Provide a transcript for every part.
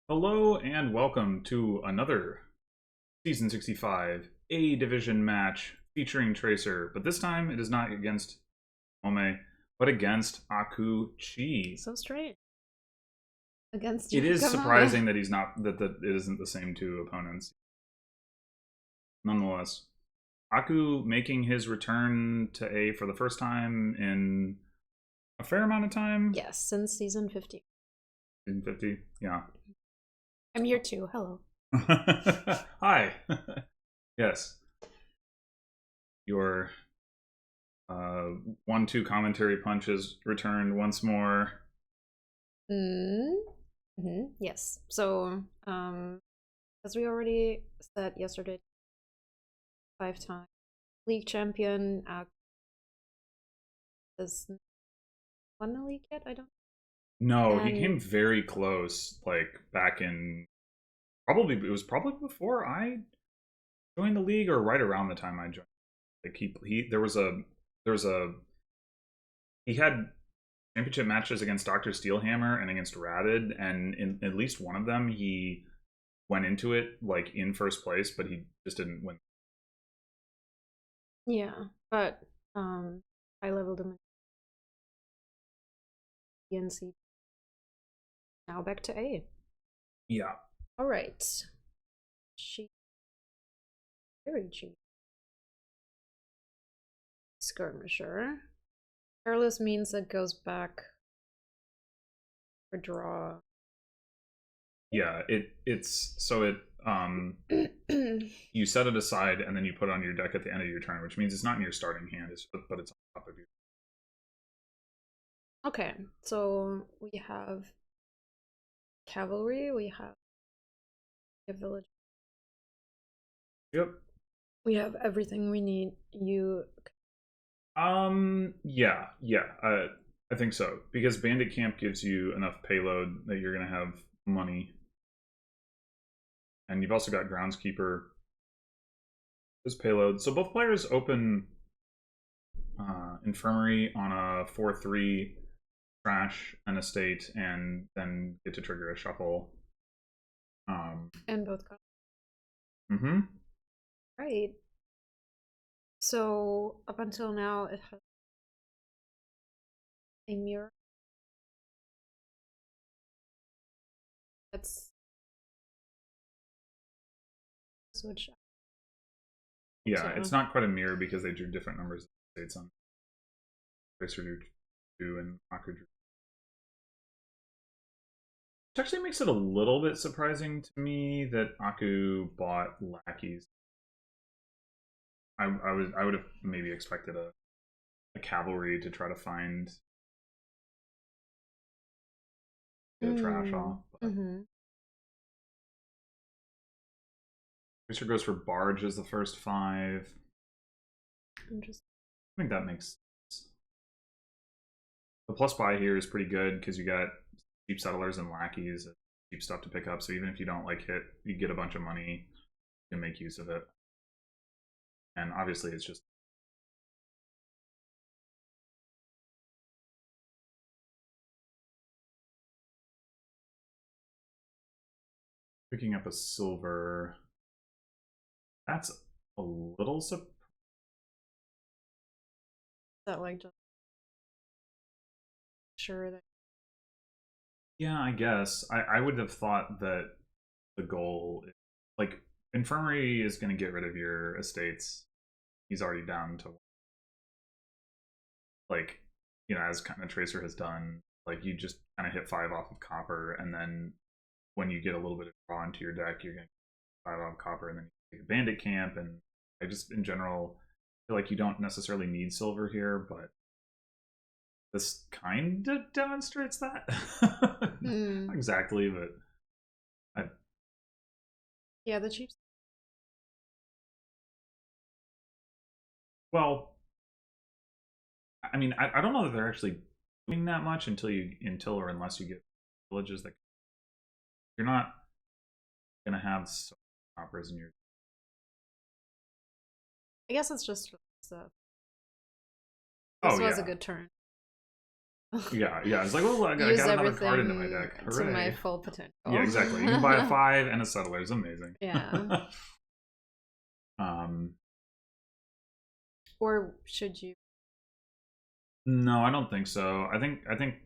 Hello and welcome to another Season 65 A Division match featuring Tracer, but this time it is not against Ome, but against Aku Chi. So strange. Against It is Yakamame. surprising that he's not that it isn't the same two opponents. Nonetheless, Aku making his return to A for the first time in a fair amount of time. Yes, since season 50. Season 50, yeah. I'm here too. Hello. Hi. Yes. Your 1-2 commentary punches returned once more. Yes. So, as we already said yesterday, 5-time league champion has won the league yet? I don't. No, he came very close. Like back in it was probably before I joined the league or right around the time I joined. Like he there was a he had championship matches against Dr. Steelhammer and against Rabid, and in at least one of them he went into it like in first place, but he just didn't win. Yeah, but I leveled him in ENC. Now back to A. Yeah. All right. Very cheap. Skirmisher. Careless means it goes back for draw. Yeah, it's so it you set it aside and then you put it on your deck at the end of your turn, which means it's not in your starting hand, but it's on top of you. Okay, so we have cavalry, we have a village. Yep. We have everything we need. Yeah. I think so because Bandit Camp gives you enough payload that you're gonna have money, and you've also got Groundskeeper as payload. So both players open Infirmary on a 4/3 trash an estate, and then get to trigger a shuffle. And both got Mm-hmm. right. So up until now, it has a mirror. That's switch. Yeah, it's not quite a mirror because they drew different numbers of states on Tracer drew 2 and Aku drew. Which actually makes it a little bit surprising to me that Aku bought lackeys. I would have maybe expected a cavalry to try to find the trash off. But Tracer goes for Barge as the first 5. Interesting. I think that makes sense. The plus buy here is pretty good because you got cheap settlers and lackeys, cheap stuff to pick up. So even if you don't like hit, you get a bunch of money, you can make use of it. And obviously, it's just picking up a silver. That's a little That like just sure that. Yeah, I guess. I would have thought that the goal, like, Infirmary is going to get rid of your estates. He's already down to, like, as kind of Tracer has done. Like, you just kind of hit 5 off of copper, and then when you get a little bit of draw into your deck, you're going to 5 off copper, and then you take a Bandit Camp. And I just, in general, feel like you don't necessarily need silver here, but this kind of demonstrates that. Not exactly, but Yeah, the Chiefs. well, I mean, I don't know that they're actually doing that much until or unless you get villages that you're not gonna have so many operas in your. I guess it's just so. Oh This was yeah, a good turn. Yeah, yeah. It's like, oh, I Use got another card into my everything deck. to my Hooray. full potential. Yeah, exactly. You can buy a 5 and a settler. It's amazing. Yeah. um, Or should you? no, I don't think so. I think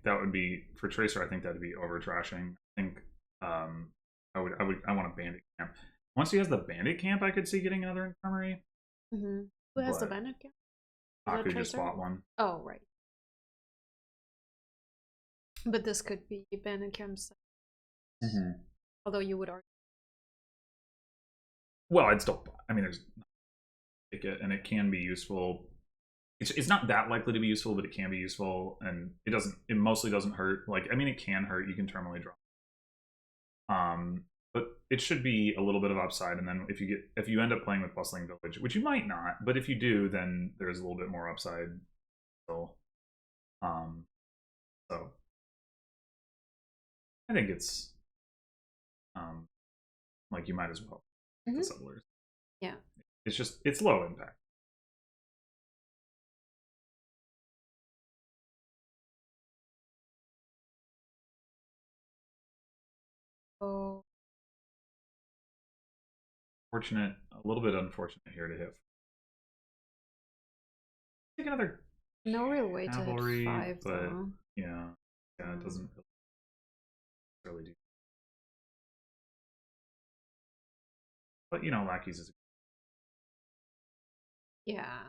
that would be for Tracer. I think that'd be over trashing. I think I want a bandit camp. Once he has the bandit camp, I could see getting another infirmary. Mm-hmm. Who has the But bandit camp? Aku just bought one. Oh, right. But this could be bandit camps. Mm-hmm. Although you would argue. Well, I'd still. I mean, there's it, and it can be useful. It's not that likely to be useful, but it can be useful, and it doesn't. It mostly doesn't hurt. Like, I mean, it can hurt. You can terminally draw. But it should be a little bit of upside, and then if you end up playing with Bustling Village, which you might not, but if you do, then there's a little bit more upside. Still, so I think it's like you might as well the settlers. Yeah, It's low impact. oh, Fortunate, a little bit unfortunate here to hit. Take another no real way cavalry, to hit 5 but though. yeah, it doesn't really do. But you know, lackeys is Yeah.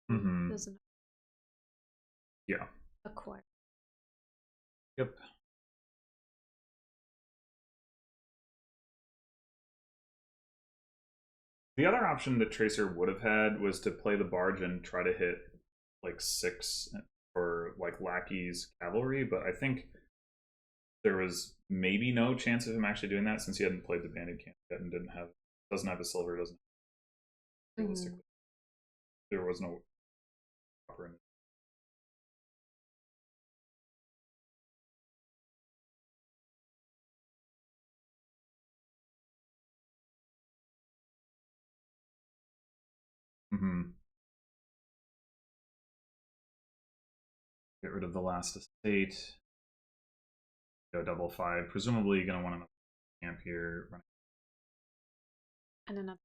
Doesn't yeah. acquire. Yep. The other option that Tracer would have had was to play the barge and try to hit like 6 for like lackeys cavalry, but I think there was maybe no chance of him actually doing that since he hadn't played the bandit camp yet and doesn't have a silver, doesn't realistically. There was no proper image. Get rid of the last estate. Go double 5. Presumably you're gonna want another camp here. And another.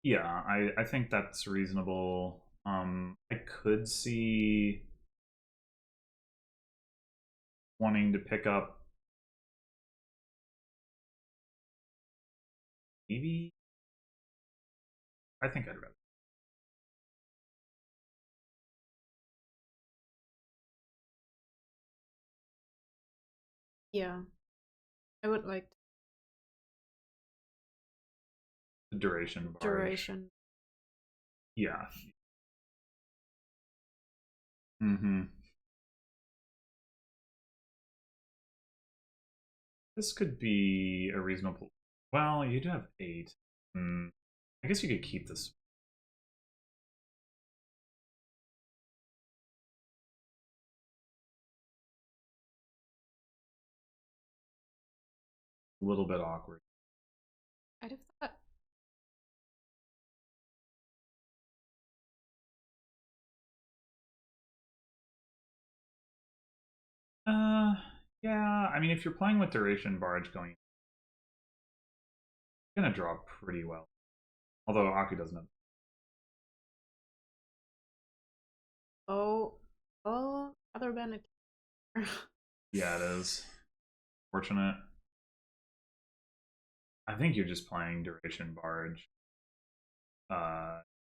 Yeah, I think that's reasonable. I could see wanting to pick up maybe. I think I'd rather. Yeah, I would like The duration barge. duration. Yeah. This could be a reasonable. Well, you do have 8. I guess you could keep this. A little bit awkward. I'd have thought. Yeah. I mean, if you're playing with duration barge going, you're gonna draw pretty well. Although Aku doesn't have. Oh, other bandit. Yeah, it is. Fortunate. I think you're just playing duration barge.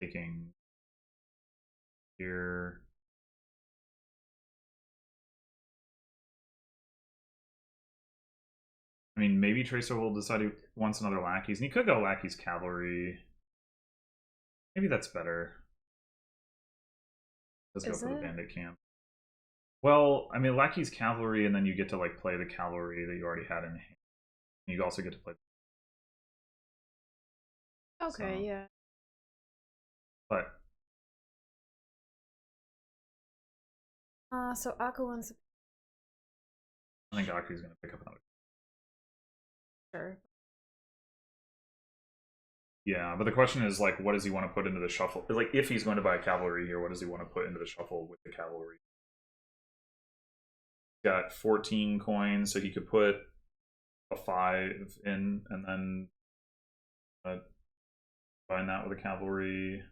Taking here. I mean, maybe Tracer will decide he wants another lackeys, and he could go lackeys cavalry. Maybe that's better. Let's go for the bandit camp. Well, I mean, lackeys cavalry, and then you get to like play the cavalry that you already had in hand. You also get to play. Okay, so. Yeah. But. So Aku wants. I think Aku's going to pick up another. Sure. Yeah, but the question is like, what does he want to put into the shuffle? Like, if he's going to buy cavalry here, what does he want to put into the shuffle with the cavalry? Got 14 coins, so he could put a 5 in, and then combine that with a cavalry.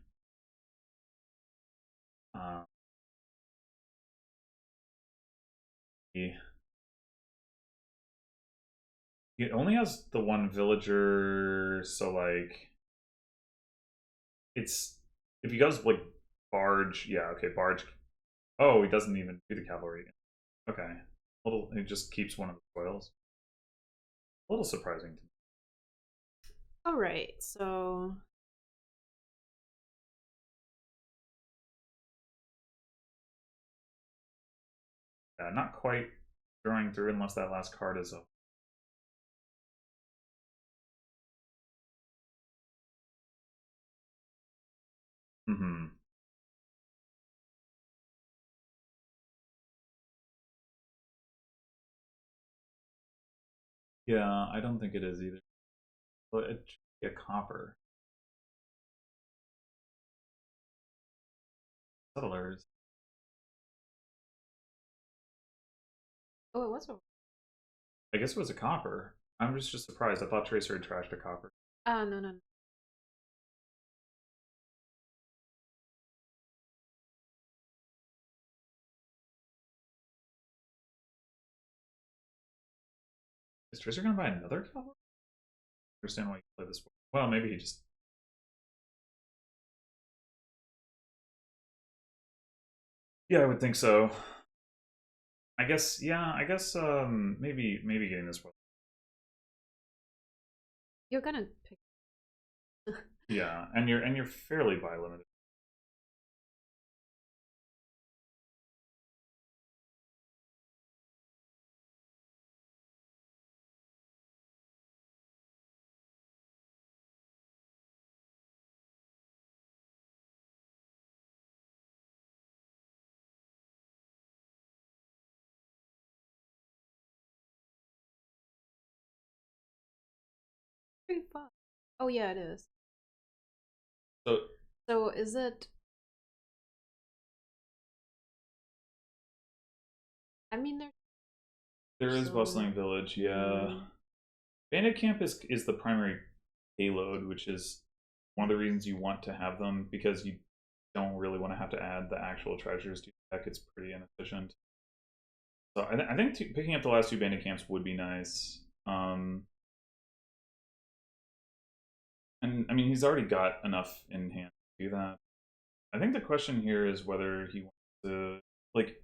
He only has the one villager, so like it's if he goes like barge, yeah, okay, barge. Oh, he doesn't even do the cavalry. Okay, little. He just keeps one of the spoils. A little surprising to me. All right, so Yeah, not quite drawing through unless that last card is a. Mm-hmm. Yeah, I don't think it is either. But it should be a copper. Settlers. oh, it was a I guess it was a copper. I'm just surprised. I thought Tracer had trashed a copper. no, no, no. Is Tracer gonna buy another cavalry? I understand why you play this. Well, maybe he just. Yeah, I would think so. I guess. Yeah, I guess. Maybe getting this one. You're gonna pick. Yeah, and you're fairly buy limited. Pretty fun. Oh yeah, it is. So So is it? I mean, there is so bustling village. Yeah, bandit camp is the primary payload, which is one of the reasons you want to have them because you don't really want to have to add the actual treasures to your deck. It's pretty inefficient. So I think picking up the last two bandit camps would be nice. And I mean, he's already got enough in hand to do that. I think the question here is whether he wants to like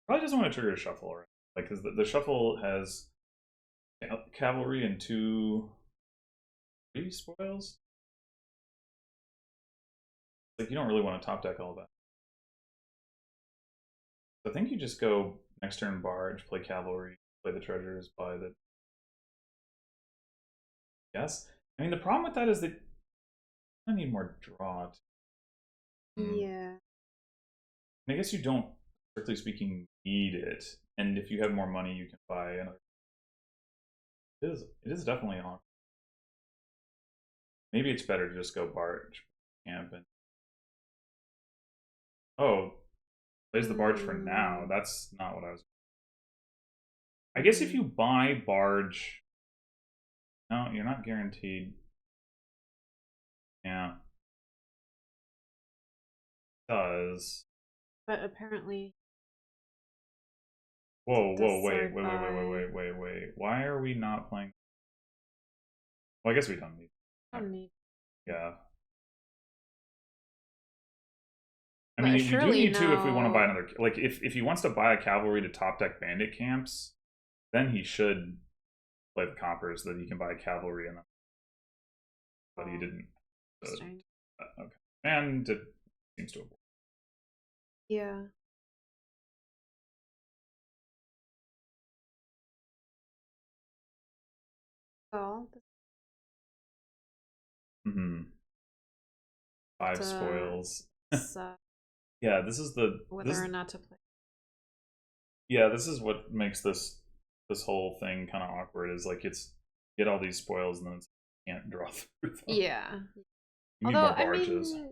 probably doesn't want to trigger a shuffle, right? Like because the shuffle has cavalry and three spoils. Like you don't really want to top deck all that. So I think you just go next turn barge, play cavalry, play the treasures, buy the. Yes, I mean the problem with that is that I need more draw. yeah. And I guess you don't, strictly speaking, need it. And if you have more money, you can buy another. It is definitely on. Maybe it's better to just go barge camp and. Oh, plays the barge for now. That's not what I was. I guess if you buy barge, no, you're not guaranteed. Yeah, it does. But apparently, Whoa, Decide wait. Why are we not playing? Well, I guess we don't need. don't need. Yeah. I But mean, we do surely need to if we want to buy no. another. Like, if he wants to buy a cavalry to top deck bandit camps, then he should play the coppers that he can buy cavalry in them. But he didn't. So, Interesting. okay. And it seems to have worked. Yeah. Well, Mm-hmm. Five that's spoils. uh, Yeah, this is the whether or not to play. yeah, this is what makes this whole thing kind of awkward. Is like it's get all these spoils and then it's, can't draw through them. Yeah. You need Although, more I barges. mean,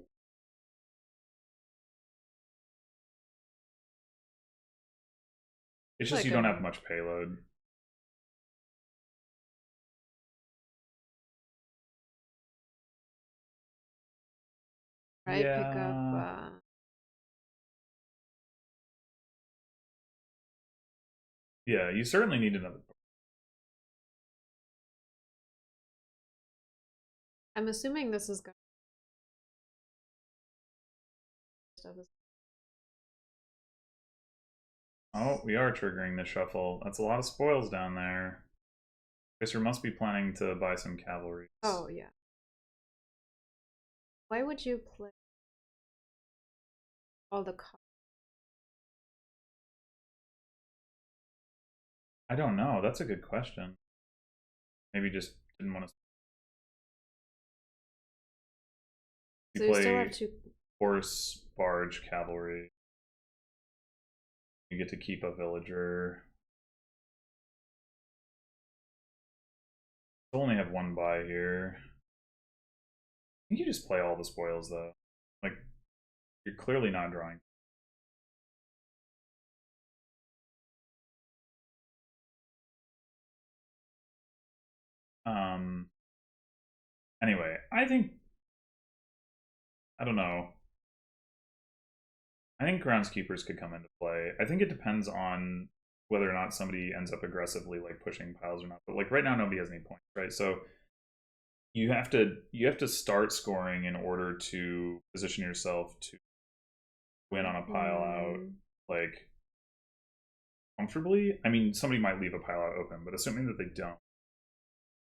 It's just like you don't have much payload. right, pick up. Yeah. Yeah, you certainly need another. I'm assuming this is going to. Oh, we are triggering the shuffle. That's a lot of spoils down there. Guess we must be planning to buy some cavalry. Oh, yeah. Why would you play all the cards? I don't know. That's a good question. Maybe just didn't want to. You So you still play have two. horse, barge, cavalry. You get to keep a villager. You only have one buy here. I think you just play all the spoils though. Like, you're clearly not drawing. Anyway, I think, I don't know. I think groundskeepers could come into play. I think it depends on whether or not somebody ends up aggressively like pushing piles or not. But like right now, nobody has any points, right? So you have to start scoring in order to position yourself to win on a pile out like comfortably. I mean, somebody might leave a pile out open, but assuming that they don't,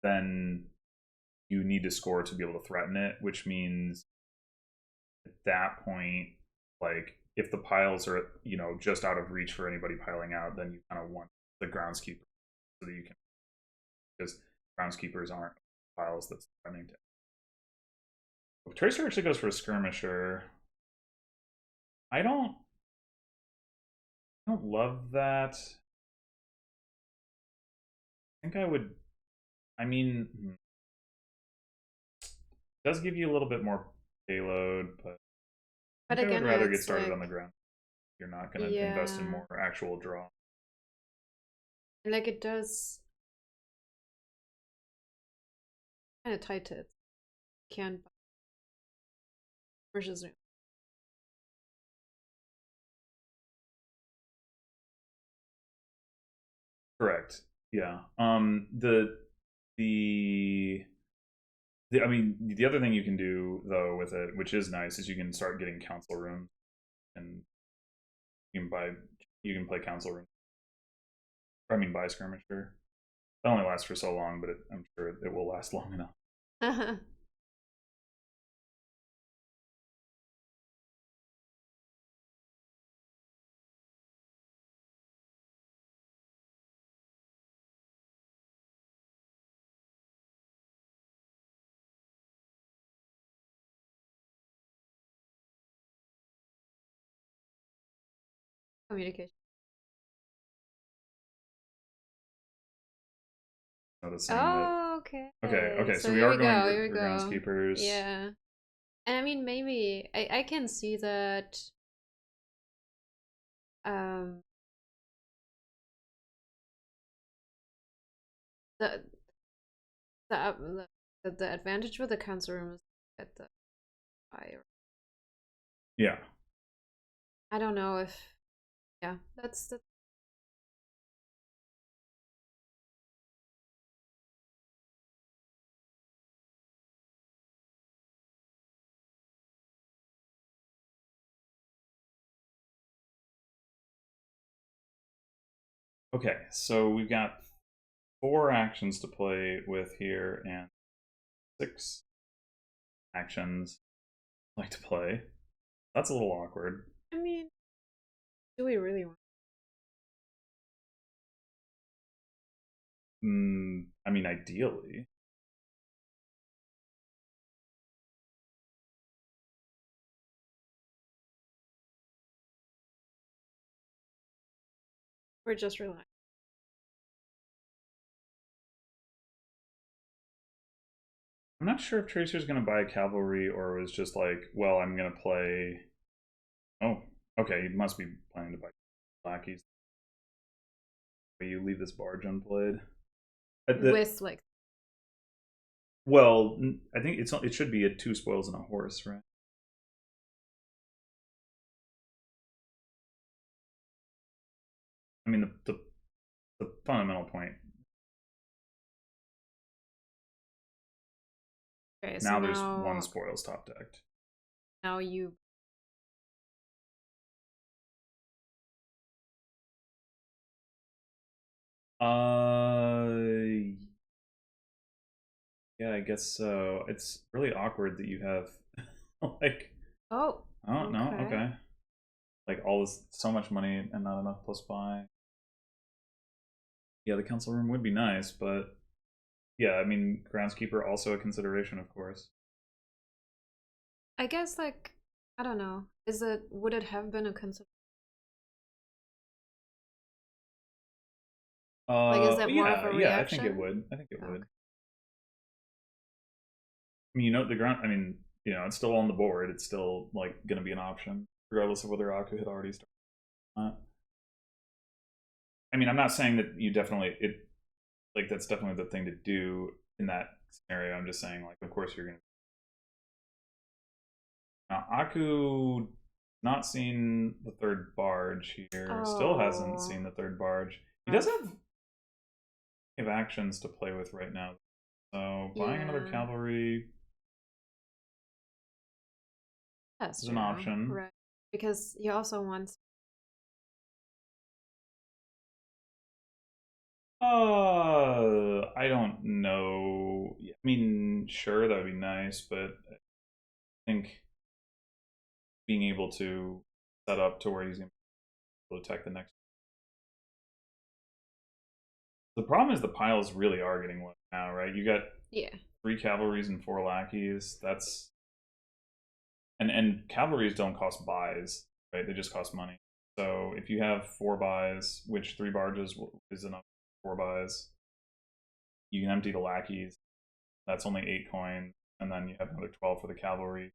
then you need to score to be able to threaten it, which means at that point, like if the piles are just out of reach for anybody piling out, then you kind of want the groundskeeper so that you can, because groundskeepers aren't piles that's threatening to. If Tracer actually goes for a skirmisher, I don't love that. I think I would. I mean, it does give you a little bit more payload, but I But think I would again, rather get it's started on like, the ground. You're not going to invest in yeah, more actual draw. like it does kind of tight to it. Can versus Correct. Yeah. The I mean, the other thing you can do though with it, which is nice, is you can start getting council rooms, and you can play council rooms. I mean, buy skirmisher. That only lasts for so long, but I'm sure it will last long enough. enough. Communication. Noticing that. Oh, okay. Okay. So So we here are we going go. Here we for go. groundskeepers. Yeah. And I mean, maybe I can see that. Um, the the advantage with the council room is at the fire. Yeah. I don't know if, yeah, that's the. Okay. So we've got 4 actions to play with here, and 6 actions I'd like to play. That's a little awkward. I mean, do we really want? I mean, ideally. We're just relying. I'm not sure if Tracer's going to buy a cavalry or it was just like, well, I'm going to play. Oh, okay. You must be planning to buy lackeys. You leave this barge unplayed. With like. Well, I think it should be a 2 spoils and a horse, right? I mean, the fundamental point. Okay, now there's 1 spoils top decked. Now you. Yeah, I guess so. It's really awkward that you have like. Oh. Oh no, okay. Like all this, so much money and not enough plus buy. Yeah, the council room would be nice, but yeah, I mean, groundskeeper also a consideration, of course. I guess like I don't know. Would it have been a consideration? Like, is that more of a reaction? Yeah, I think it would. I think it would. I mean, the ground. I mean, it's still on the board. It's still like going to be an option, regardless of whether Aku had already started. I mean, I'm not saying that you definitely that's definitely the thing to do in that scenario. I'm just saying, like, of course you're going to. Now, Aku not seen the 3rd barge here. Still hasn't seen the 3rd barge. He does have actions to play with right now. So buying another cavalry is an option. Right. Because he also wants. I don't know. I mean, sure, that would be nice, but I think being able to set up to where he's going to be able to attack the next. The problem is the piles really are getting low now, right? You got 3 cavalries and 4 lackeys. That's and cavalries don't cost buys, right? They just cost money. So if you have 4 buys, which 3 barges is enough for 4 buys, you can empty the lackeys. That's only 8 coins, and then you have another 12 for the cavalry.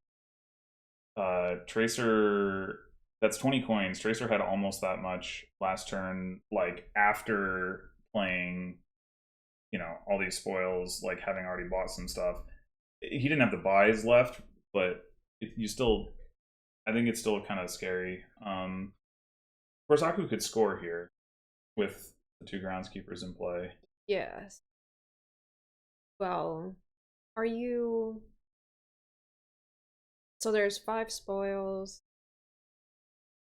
Tracer, that's 20 coins. Tracer had almost that much last turn, like after playing, all these spoils, like having already bought some stuff. He didn't have the buys left, but I think it's still kind of scary. Of course, Aku could score here with the 2 groundskeepers in play. Yes. Well, are you? So there's 5 spoils,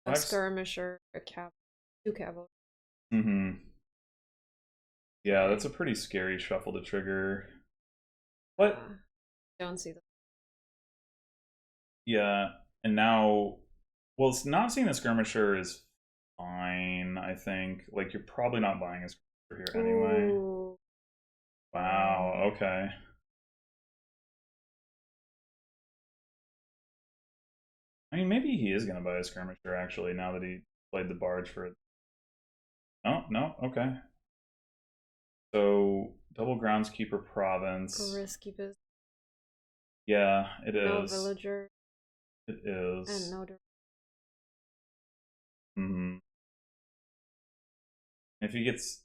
a skirmisher, a 2 cavalry. Mm-hmm. Yeah, that's a pretty scary shuffle to trigger. What? Don't see that. Yeah, and now, well, it's not seeing the skirmisher is fine, I think. Like, you're probably not buying a skirmisher here anyway. Ooh. Wow, okay. I mean, maybe he is going to buy a skirmisher, actually, now that he played the barge for it. Oh, no, okay. So, double groundskeeper province. Risky business. Yeah, it is. No villager. It is. And no. Mm-hmm. If he gets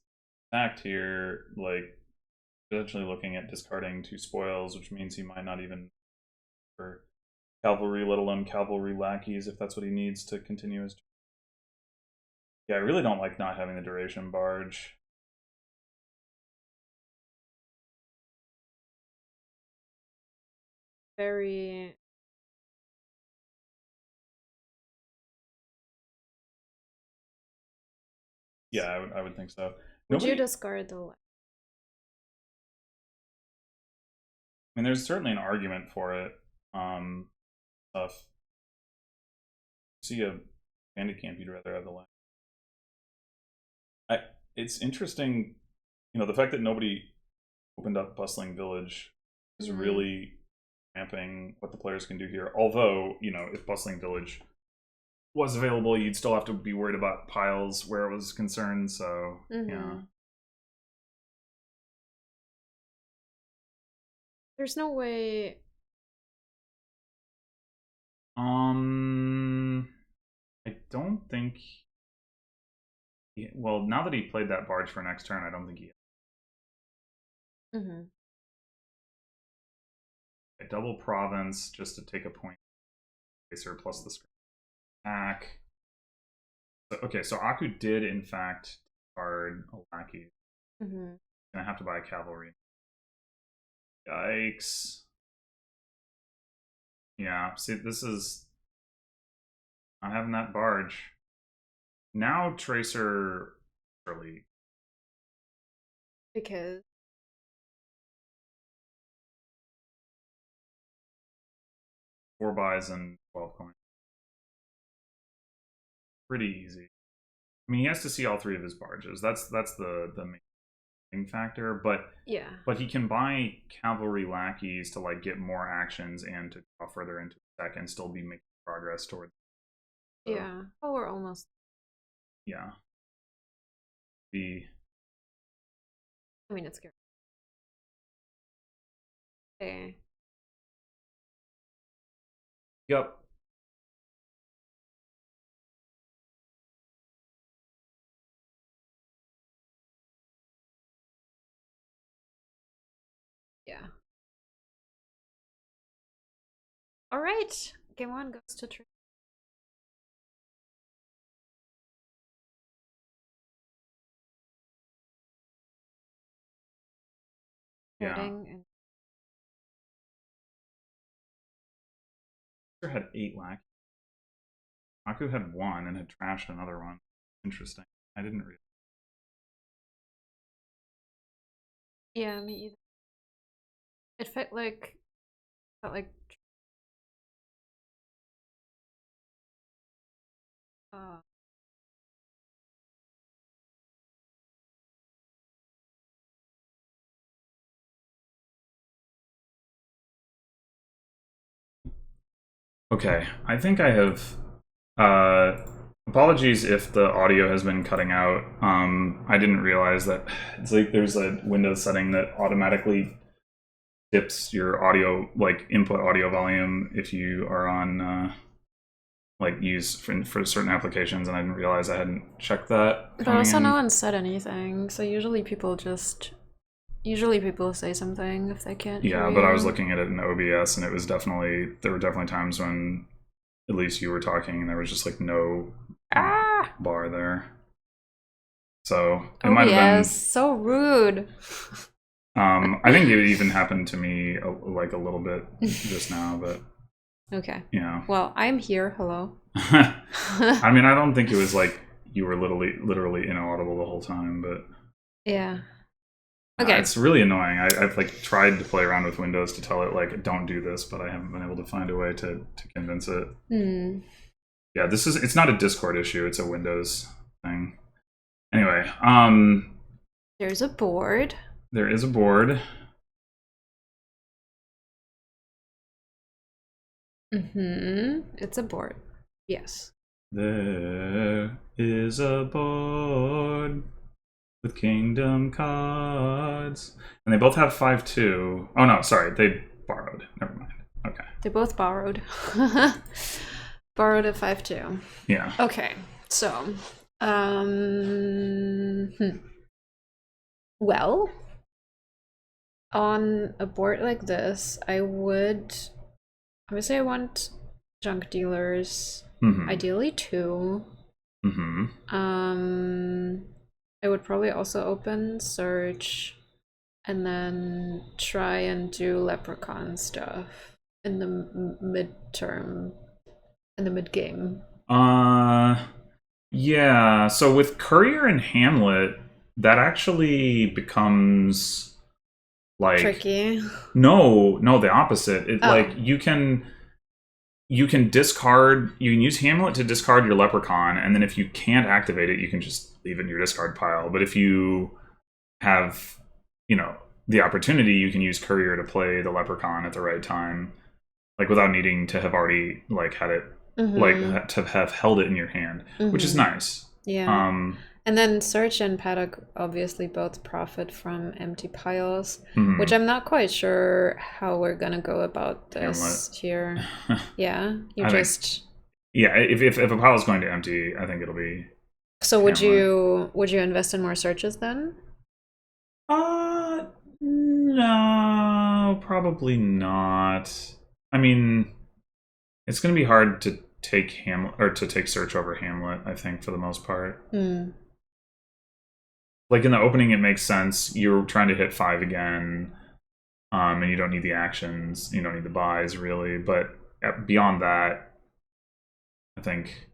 attacked here, like, potentially looking at discarding 2 spoils, which means he might not even for cavalry, let alone cavalry lackeys, if that's what he needs to continue his. Yeah, I really don't like not having the duration barge. Very. Yeah, I would think so. Would you discard the? I mean, there's certainly an argument for it. Stuff. See a bandit camp, you'd rather have the land. It's interesting, the fact that nobody opened up Bustling Village is really ramping what the players can do here. Although, if Bustling Village was available, you'd still have to be worried about piles where it was concerned, so, yeah. There's no way. I don't think. Well, now that he played that barge for next turn, I don't think he. Mm-hmm. A double province just to take a point. Tracer plus the attack. Okay, so Aku did in fact card a lackey. Mm-hmm. Gonna have to buy a cavalry. Yikes. Yeah, see, this is not having that barge. Now Tracer early. Because 4 buys and 12 coins. Pretty easy. I mean, he has to see all 3 of his barges. That's the main factor. But yeah. But he can buy cavalry lackeys to like get more actions and to draw further into the deck and still be making progress toward. So. Yeah. Oh, we're almost. Yeah. I mean, it's good. Okay. Yep. Yeah. All right. Game 1 goes to Tracer. Yeah. And Had 8 lackeys. Aku had 1 and had trashed another one. Interesting. I didn't read. Yeah, me either. It felt like Okay, I think I have. Apologies if the audio has been cutting out. I didn't realize that it's like there's a Windows setting that automatically dips your audio, like input audio volume, if you are on like used for certain applications, and I didn't realize I hadn't checked that. But also, no one said anything, so usually people say something if they can't hear Yeah, but you. I was looking at it in OBS, and it was there were definitely times when at least you were talking and there was just like no bar there. So it might have been so rude. I think it even happened to me like a little bit just now, but okay. Yeah. Well, I'm here. Hello. I mean, I don't think it was like you were literally inaudible the whole time, but yeah. Okay. It's really annoying. I've like tried to play around with Windows to tell it like don't do this, but I haven't been able to find a way to convince it. Yeah, it's not a Discord issue, it's a Windows thing. Anyway, there's a board. There is a board. It's a board. Yes. There is a board with kingdom cards. And they both have 5-2. Oh no, sorry, they borrowed. Never mind. Okay. They both borrowed. Borrowed a 5-2. Yeah. Okay. So, well, on a board like this, I would say I want junk dealers. Ideally 2. I would probably also open search and then try and do leprechaun stuff in the midterm, in the mid game. Yeah, so with Courier and Hamlet, that actually becomes like tricky. No, the opposite. Like you can discard, you can use Hamlet to discard your leprechaun, and then if you can't activate it, you can just leave it in your discard pile. But if you have, the opportunity, you can use Courier to play the leprechaun at the right time, like without needing to have already like had it, like to have held it in your hand, which is nice. Yeah. And then Search and Paddock obviously both profit from empty piles, Hmm. which I'm not quite sure how we're gonna go about this Hamlet. here. Yeah, you I think, just. yeah, if a pile is going to empty, I think it'll be So Hamlet. would you invest in more searches then? No, probably not. I mean, it's going to be hard to take Hamlet or to take Search over Hamlet, I think, for the most part. Hmm. Like in the opening, it makes sense. You're trying to hit 5 again, and you don't need the actions, you don't need the buys really. But beyond that, I think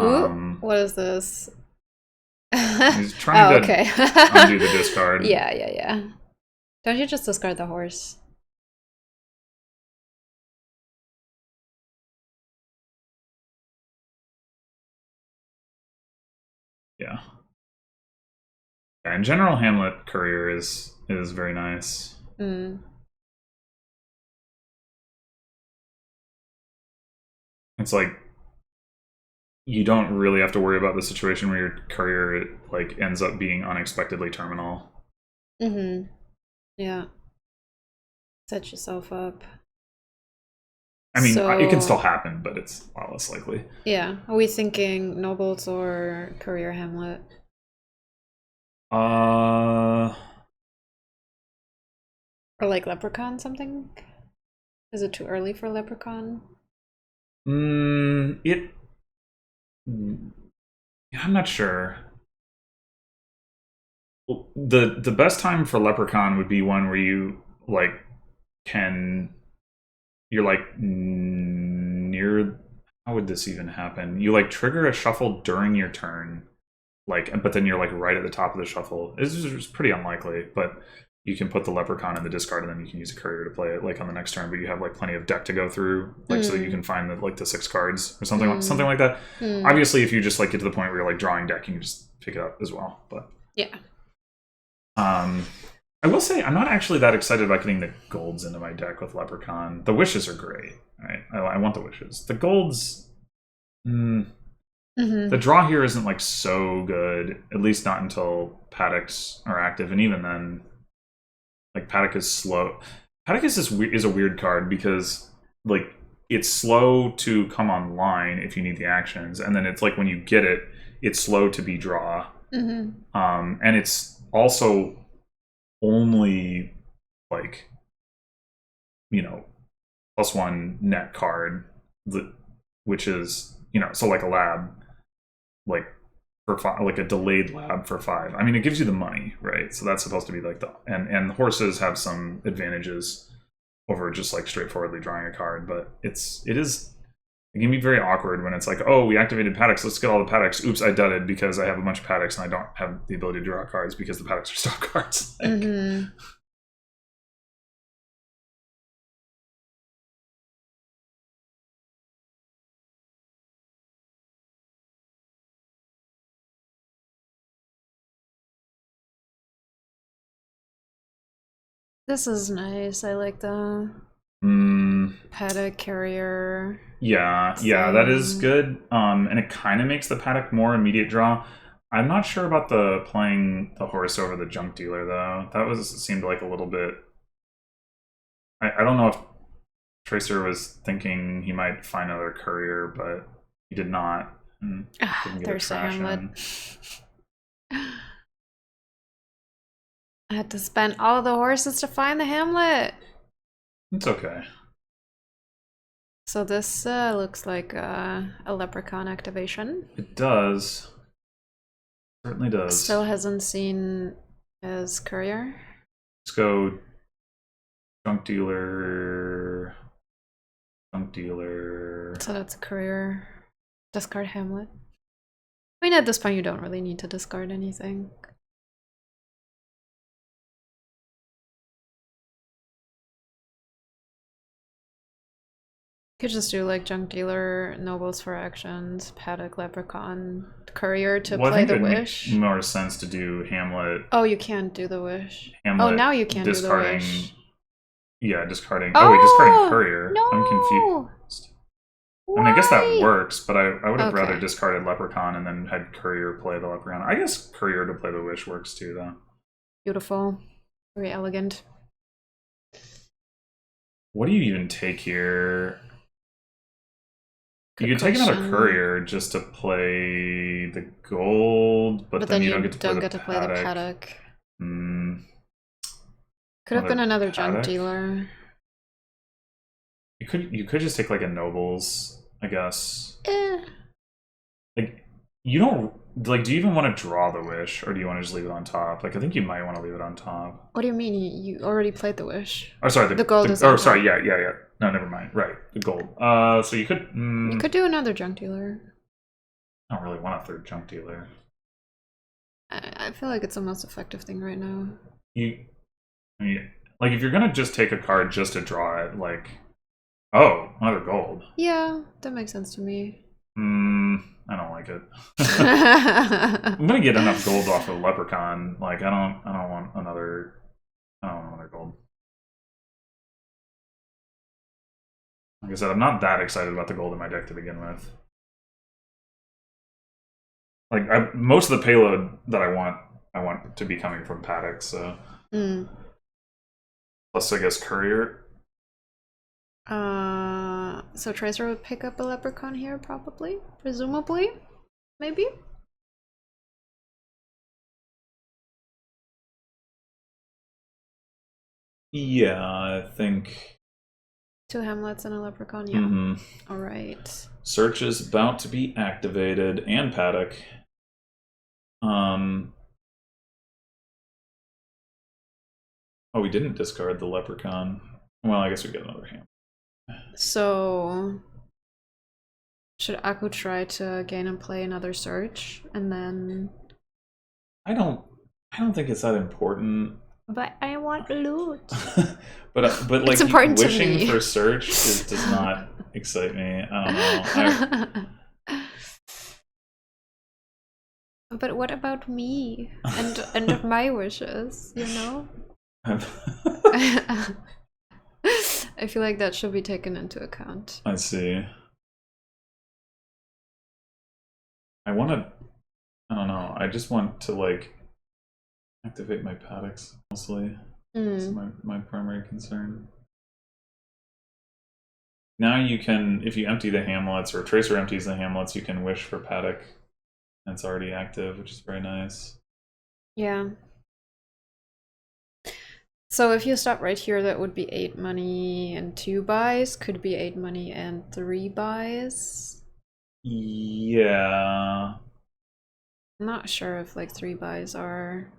Ooh, um, what is this? he's trying Oh, to okay. undo the discard. Yeah, yeah, yeah. Don't you just discard the horse? Yeah. Yeah, in general, Hamlet Courier is very nice. Hmm. It's like you don't really have to worry about the situation where your courier like ends up being unexpectedly terminal. Mm-hmm. Yeah. Set yourself up. I mean, it can still So, happen, but it's a lot less likely. yeah. Are we thinking Nobles or Courier Hamlet? Uh, Or like Leprechaun something? Is it too early for Leprechaun? it. I'm not sure. The best time for Leprechaun would be one where you like can you're like near. How would this even happen? You like trigger a shuffle during your turn, like, but then you're like right at the top of the shuffle. This is pretty unlikely, but you can put the Leprechaun in the discard, and then you can use a courier to play it like on the next turn. But you have like plenty of deck to go through, like so that you can find the 6 cards or something like that. Obviously, if you just like get to the point where you're like drawing deck, you can just pick it up as well. But Yeah. I will say I'm not actually that excited about getting the golds into my deck with Leprechaun. The wishes are great, right? I want the wishes. The golds, the draw here isn't like so good, at least not until Paddocks are active, and even then, like Paddock is slow. Paddock is a weird card because like it's slow to come online if you need the actions, and then it's like when you get it, it's slow to be draw, and it's also only like +1 net card, which is so like a lab, like for 5, like a delayed lab for 5. I mean, it gives you the money, right? So that's supposed to be like and horses have some advantages over just like straightforwardly drawing a card, but it can be very awkward when it's like, oh, we activated Paddocks, let's get all the Paddocks. Oops, I dudded because I have a bunch of Paddocks and I don't have the ability to draw cards because the Paddocks are stop cards. Like, This is nice. I like the Paddock Carrier. Yeah, that is good. And it kind of makes the Paddock more immediate draw. I'm not sure about the playing the horse over the junk dealer though. That seemed like a little bit. I don't know if Tracer was thinking he might find another courier, but he did not. Didn't get There's a Hamlet. I had to spend all the horses to find the Hamlet. It's okay. So this looks like a Leprechaun activation. It does. Certainly does. Still hasn't seen his courier. Let's go junk dealer. Junk dealer. So that's a courier. Discard Hamlet. I mean, at this point, you don't really need to discard anything. Could just do like junk dealer, nobles for actions, Paddock, Leprechaun, courier to play the wish. Make more sense to do Hamlet. Oh, you can't do the wish. Hamlet now you can't do the wish. Yeah, discarding. Oh wait, discarding courier. No! I'm confused. I mean, I guess that Why? works, but I would have Okay. rather discarded Leprechaun and then had Courier play the Leprechaun. I guess Courier to play the Wish works too, though. Beautiful. Very elegant. What do you even take here? Good You could take another question. Courier just to play the gold, but then you don't get to play the Paddock. Paddock. Hmm. Could have been another junk Paddock? dealer. You could just take like a Nobles, I guess. Eh. Like you don't like. Do you even want to draw the Wish, or do you want to just leave it on top? Like I think you might want to leave it on top. What do you mean? You already played the Wish. Oh, sorry. The gold is Oh, on sorry. top. Yeah. No, never mind. Right, the gold. So you could. You could do another junk dealer. I don't really want a third junk dealer. I feel like it's the most effective thing right now. I mean, like if you're gonna just take a card just to draw it, like, oh, another gold. Yeah, that makes sense to me. I don't like it. I'm gonna get enough gold off of Leprechaun. Like I don't want another. I don't want another gold. Like I said, I'm not that excited about the gold in my deck to begin with. Like most of the payload that I want to be coming from Paddock. So plus I guess Courier. So Tracer would pick up a Leprechaun here, probably, presumably, maybe. Yeah, I think 2 Hamlets and a Leprechaun. Yeah. All right. Search is about to be activated, and Paddock. Oh, we didn't discard the Leprechaun. Well, I guess we get another hand. So should Aku try to gain and play another search, and then? I don't think it's that important. But I want loot. but like it's important wishing to me. for search does not excite me. I don't know. But what about me and my wishes? You know. I feel like that should be taken into account. I see. I want to. I don't know. I just want to like activate my Paddocks mostly. That's my primary concern. Now you can, if you empty the Hamlets or Tracer empties the Hamlets, you can wish for Paddock. And it's already active, which is very nice. Yeah. So if you stop right here, that would be 8 money and 2 buys. Could be 8 money and 3 buys. Yeah. I'm not sure if like 3 buys are.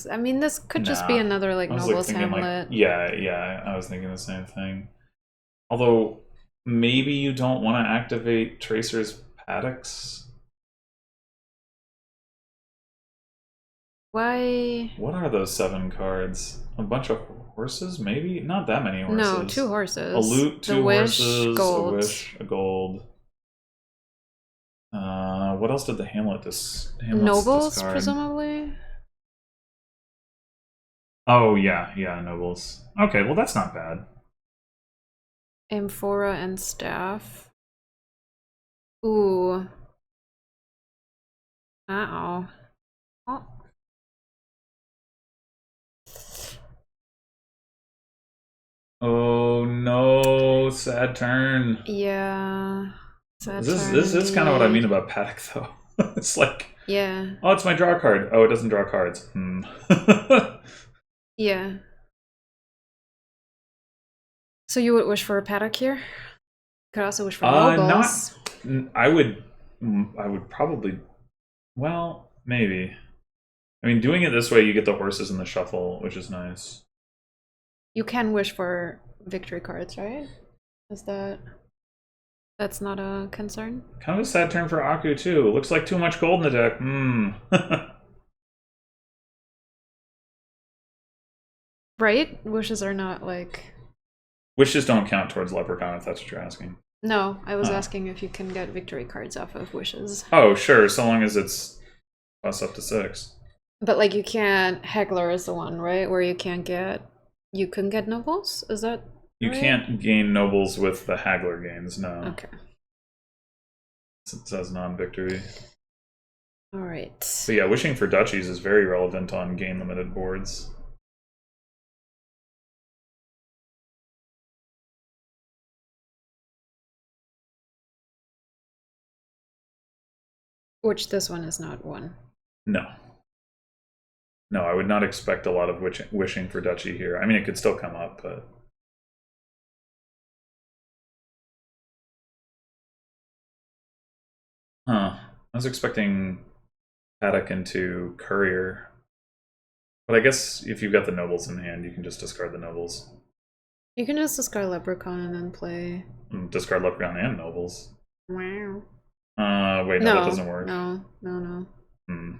I mean, this could just be another like Nobles Hamlet. Like, yeah, I was thinking the same thing. Although maybe you don't want to activate Tracer's Paddocks. Why? What are those 7 cards? A bunch of horses, maybe? Not that many horses. No, 2 horses. A loot, 2 horses, gold. a wish, a gold. What else did the Hamlets Nobles, discard? presumably? Oh, yeah, Nobles. Okay, well that's not bad. Amphora and Staff. Ooh. Uh-oh. Oh. Oh no, sad turn. Yeah. This is kind of what I mean about Paddock, though. It's like, yeah. Oh, it's my draw card. Oh, it doesn't draw cards. Yeah. So you would wish for a Paddock here? Could also wish for Nobles. I would probably. Well, maybe. I mean, doing it this way, you get the horses in the shuffle, which is nice. You can wish for victory cards, right? That's not a concern? Kind of a sad turn for Aku, too. Looks like too much gold in the deck. Right? Wishes are not like... Wishes don't count towards Leprechaun, if that's what you're asking. No, I was asking if you can get victory cards off of wishes. Oh, sure, so long as it's plus up to 6. But like you can't... Heckler is the one, right? Where you can't get... You can get nobles? Is that You right? can't gain nobles with the haggler gains, no. Okay. It says non-victory. All right. But yeah, wishing for duchies is very relevant on game limited boards. Which this one is not one. No. No, I would not expect a lot of wishing for duchy here. I mean, it could still come up, but... Huh. I was expecting Paddock into Courier. But I guess if you've got the nobles in hand, you can just discard the nobles. You can just discard Leprechaun and then play... Discard Leprechaun and nobles. Wow. Wait, no, that doesn't work. No. Hmm.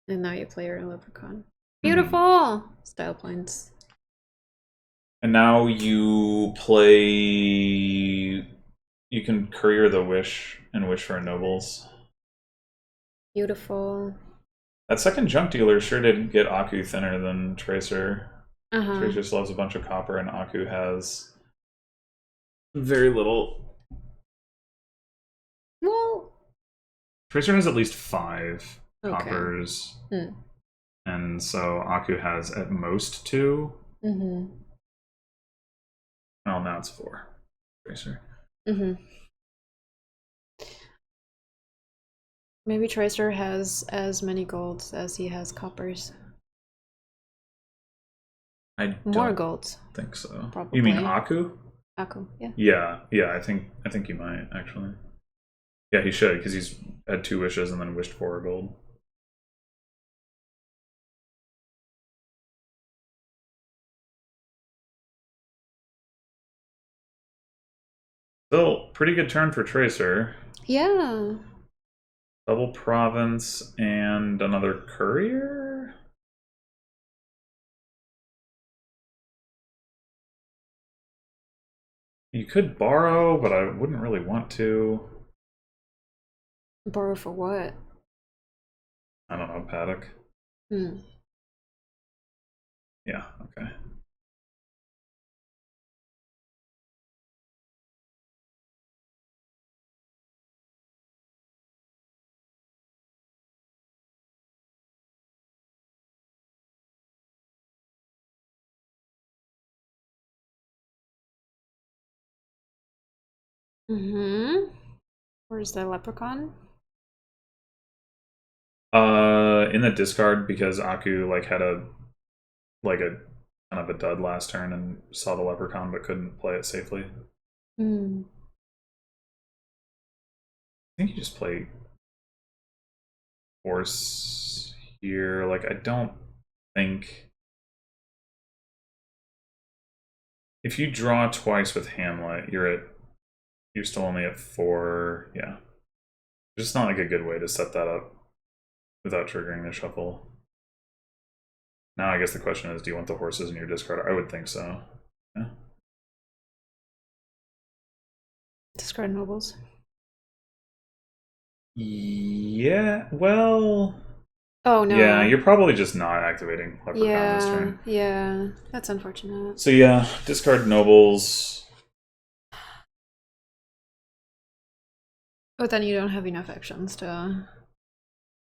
And now you play your Leprechaun. Beautiful! Style points. And now you play... You can Courier the Wish and wish for nobles. Beautiful. That second junk dealer sure did get Aku thinner than Tracer. Tracer still has a bunch of copper, and Aku has very little. Well, Tracer has at least 5 coppers, and so Aku has at most 2. Well, now it's 4. Tracer. Maybe Tracer has as many golds as he has coppers. More golds. I think so. Probably. You mean Aku? Aku, yeah. Yeah. I think you might actually. Yeah, he should because he's had 2 wishes and then wished 4 gold. Still, pretty good turn for Tracer. Yeah. Double province and another courier? You could borrow, but I wouldn't really want to. Borrow for what? I don't know, Paddock. Yeah, okay. Where's the leprechaun? In the discard because Aku had a kind of a dud last turn and saw the leprechaun but couldn't play it safely. I think you just play horse here. I don't think if you draw twice with Hamlet, you're still only at 4. Yeah, just not a good way to set that up without triggering the shuffle. Now I guess the question is, do you want the horses in your discard? I would think so. Yeah. Discard nobles. Yeah, well... Oh, no. Yeah, you're probably just not activating Leprechaun this turn. Yeah, that's unfortunate. So yeah, discard nobles. But then you don't have enough actions to...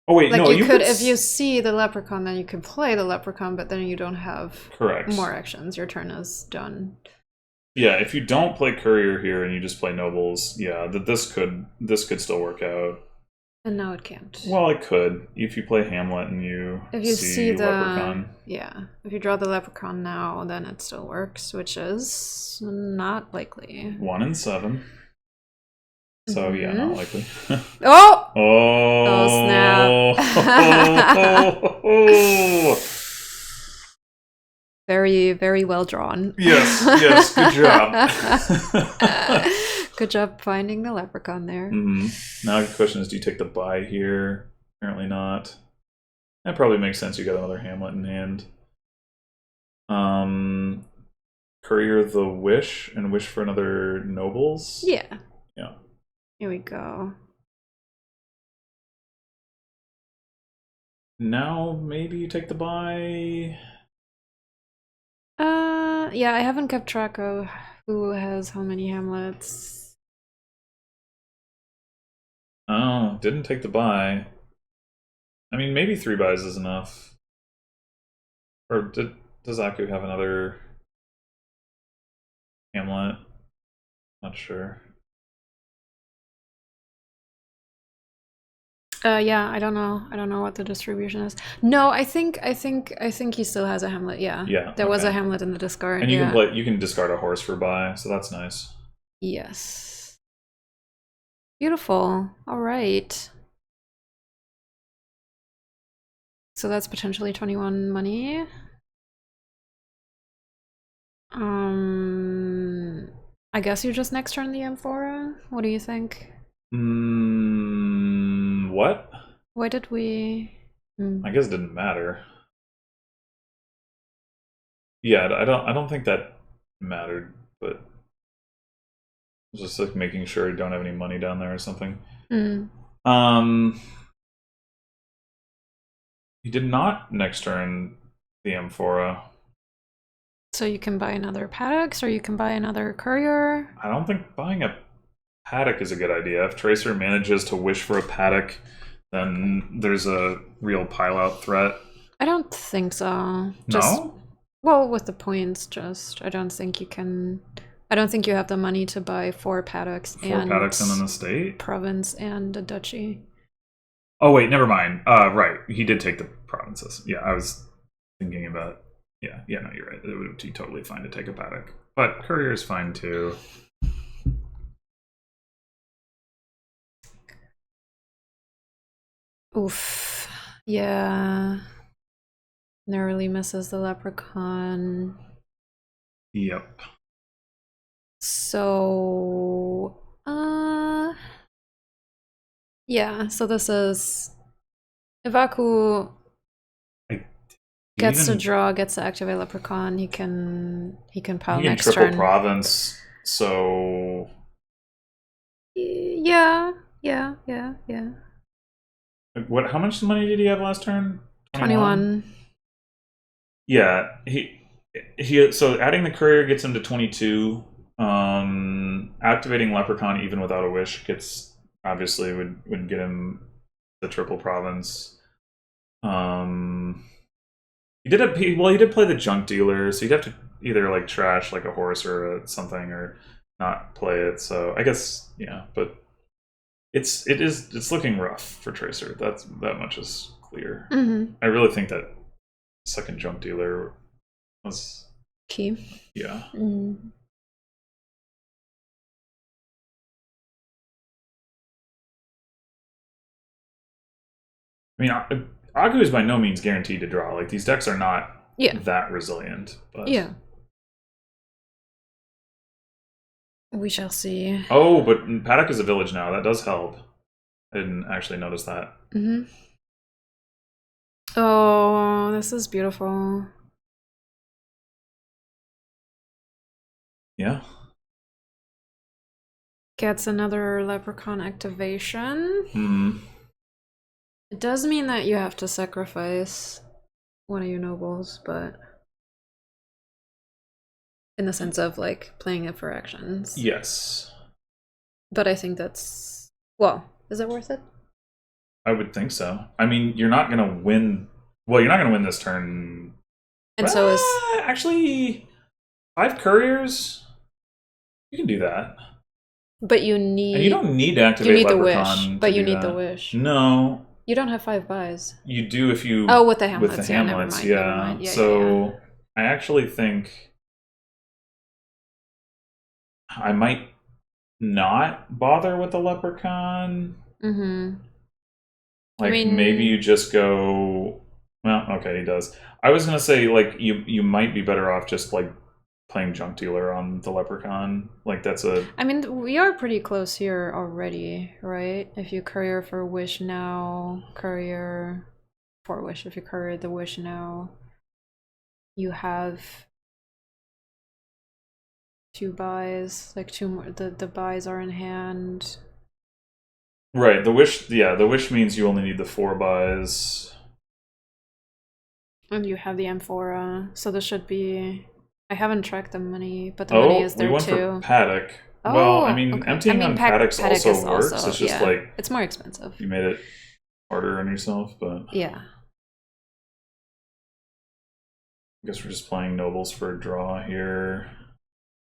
Oh wait, no, you could if you see the leprechaun, then you could play the leprechaun, but then you don't have more actions. Your turn is done. Yeah, if you don't play courier here and you just play nobles, yeah, this could still work out. And now it can't. Well, it could if you play Hamlet and you see the leprechaun. Yeah, if you draw the leprechaun now, then it still works, which is not likely. 1 in 7. So yeah, not likely. Oh! Oh snap! Very, very well drawn. Yes, good job. Good job finding the leprechaun there. Now the question is, do you take the buy here? Apparently not. That probably makes sense. You got another Hamlet in hand. Courier the wish and wish for another nobles. Yeah. Yeah. Here we go. now maybe you take the buy. Yeah, I haven't kept track of who has how many hamlets. Oh, didn't take the buy. I mean, maybe 3 buys is enough. Or does Aku have another hamlet? Not sure. Yeah, I don't know. I don't know what the distribution is. No, I think he still has a hamlet. Yeah. Yeah. There was a hamlet in the discard. And you yeah. you can discard a horse for buy, so that's nice. Yes. Beautiful. All right. So that's potentially 21 money. I guess you just next turn the amphora. What do you think? What? Why did we? I guess it didn't matter. Yeah, I don't think that mattered, but just like making sure you don't have any money down there or something. He did not next turn the amphora. So you can buy another paddocks, or you can buy another courier. I don't think buying a paddock is a good idea. If Tracer manages to wish for a paddock, then there's a real pile-out threat. I don't think so. No? Well, with the points, I don't think you can. I don't think you have the money to buy 4 paddocks and an estate, province, and a duchy. Oh wait, never mind. Right, he did take the provinces. Yeah, I was thinking about. Yeah, no, you're right. It would be totally fine to take a paddock, but courier is fine too. Oof. Yeah. Narrowly misses the leprechaun. Yep. So, yeah, so this is if Aku gets to draw, gets to activate leprechaun, he can pile next turn. He can triple province, so yeah. What? How much money did he have last turn? 21. Yeah, he. So adding the courier gets him to 22. Activating leprechaun even without a wish gets obviously would get him the triple province. He did play the junk dealer, so you'd have to either like trash like a horse or something or not play it. So I guess yeah, but it's looking rough for Tracer. That much is clear. I really think that second junk dealer was key. Yeah. I mean, Agu is by no means guaranteed to draw. Like, these decks are not that resilient. But... yeah. We shall see. Oh, but Paddock is a village now. That does help. I didn't actually notice that. Oh, this is beautiful. Yeah. Gets another leprechaun activation. It does mean that you have to sacrifice one of your nobles, but in the sense of like playing it for actions. Yes. But I think that's, well, is it worth it? I would think so. I mean, you're not going to win. Well, you're not going to win this turn. And so is actually 5 couriers. You can do that. But you need. And you don't need to activate. You need the wish, but you need the wish. No. You don't have 5 buys. You do if you. Oh, with the hamlets. With the hamlets, never mind. Yeah. So I actually think I might not bother with the leprechaun. Like, I mean, maybe you just go. Well, okay, he does. I was gonna say like you might be better off just like playing junk dealer on the leprechaun. Like that's a. I mean, we are pretty close here already, right? If you courier for wish now, courier for wish. If you courier the wish now, you have 2 buys. Like 2 more. The buys are in hand. Right. The wish. Yeah. The wish means you only need the 4 buys. And you have the amphora, so this should be. I haven't tracked the money, but the money is there we went too. for paddock. Oh, well, I mean, okay. emptying on paddocks paddock also works. It's just yeah, like it's more expensive. you made it harder on yourself, but yeah. I guess we're just playing nobles for a draw here.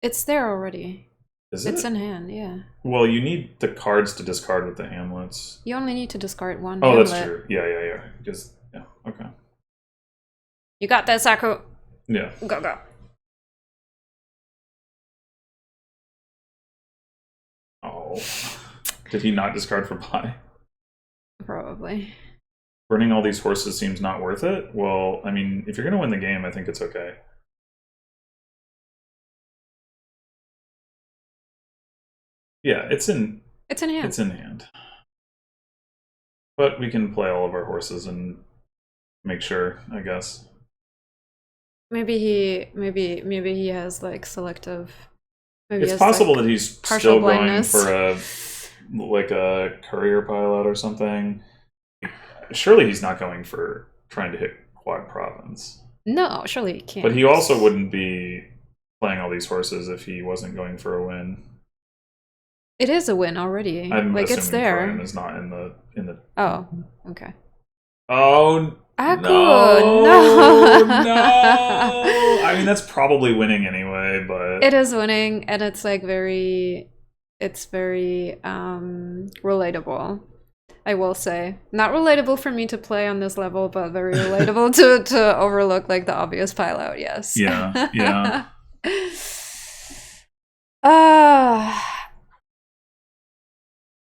It's there already. Is it? It's in hand, yeah. Well, you need the cards to discard with the hamlets. You only need to discard one. Oh, hamlet. that's true. Yeah. Just yeah. Okay. You got that, Saku. Yeah. Go. Oh. Did he not discard for buy? Probably. Burning all these horses seems not worth it. Well, I mean, if you're going to win the game, I think it's okay. Yeah, it's in hand. It's in hand. But we can play all of our horses and make sure, I guess. Maybe he has like selective. Maybe it's possible that he's still blindness. going for a courier pilot or something. Surely he's not going for trying to hit quad province. No, surely he can't. But he also wouldn't be playing all these horses if he wasn't going for a win. It is a win already. I'm like it's there. Prime is not in the. Oh, okay. Oh Aku, no! I mean, that's probably winning anyway, but it is winning, and it's like very relatable. I will say, not relatable for me to play on this level, but very relatable to overlook like the obvious pile out. Yes. Yeah.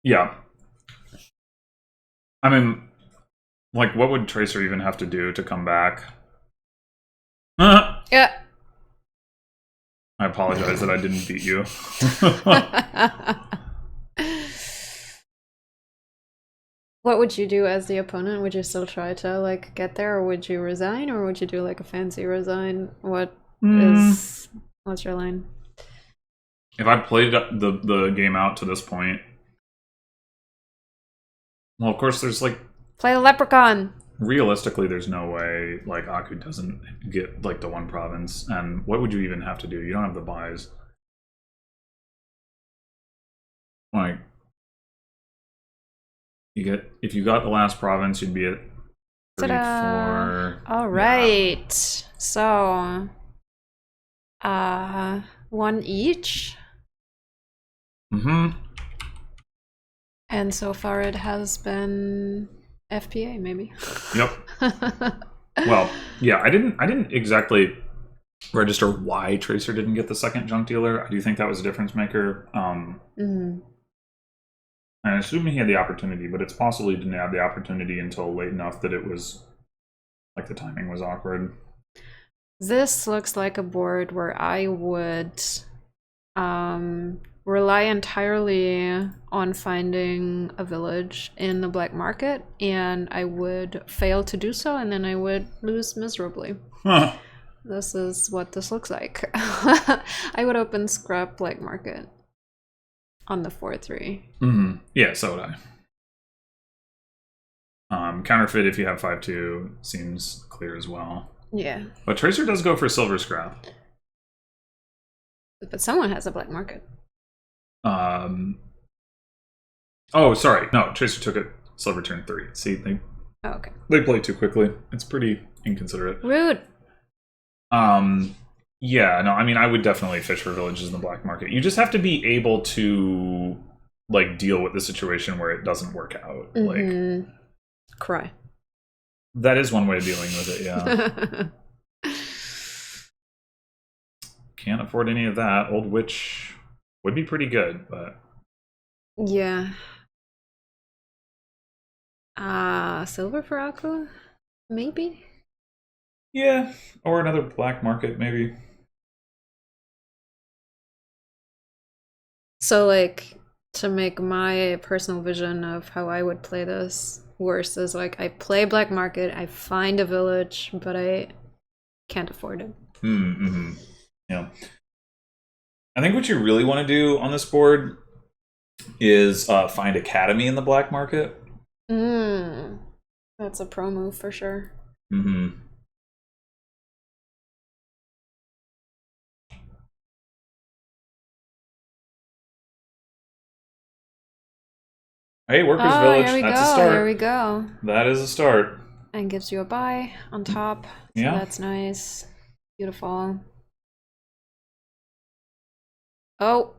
Yeah. I mean, like, what would Tracer even have to do to come back? Yeah. I apologize that I didn't beat you. What would you do as the opponent? Would you still try to like get there, or would you resign, or would you do like a fancy resign? What's your line? If I played the game out to this point, well, of course, there's like play the leprechaun. Realistically, there's no way like Aku doesn't get like the one province, and what would you even have to do? You don't have the buys. Like, if you got the last province, you'd be at 34. All right, so one each. And so far, it has been FPA, maybe. Yep. Well, yeah, I didn't exactly register why Tracer didn't get the second junk dealer. I do think that was a difference maker. And assuming he had the opportunity, but it's possible he didn't have the opportunity until late enough that it was like the timing was awkward. This looks like a board where I would rely entirely on finding a village in the black market, and I would fail to do so, and then I would lose miserably. This is what this looks like. I would open scrap black market on the 4-3. Yeah, so would I. Counterfeit if you have 5-2 seems clear as well. Yeah. But Tracer does go for silver scrap. But someone has a black market. Oh, sorry. No, Tracer took it silver turn 3. See, they play too quickly. It's pretty inconsiderate. Rude. Yeah, no, I mean, I would definitely fish for villages in the black market. You just have to be able to like deal with the situation where it doesn't work out. Like cry. That is one way of dealing with it, yeah. Can't afford any of that. Old Witch would be pretty good, but yeah. Silver for Aku? Maybe? Yeah, or another black market, maybe. So, like, to make my personal vision of how I would play this worse is, like, I play black market, I find a village, but I can't afford it. Yeah. I think what you really want to do on this board is find Academy in the black market. That's a pro move for sure. Hey, Workers Oh, Village. here we That's a go. start. Here we go. That is a start. And gives you a buy on top. So Yeah. that's nice. Beautiful. Oh.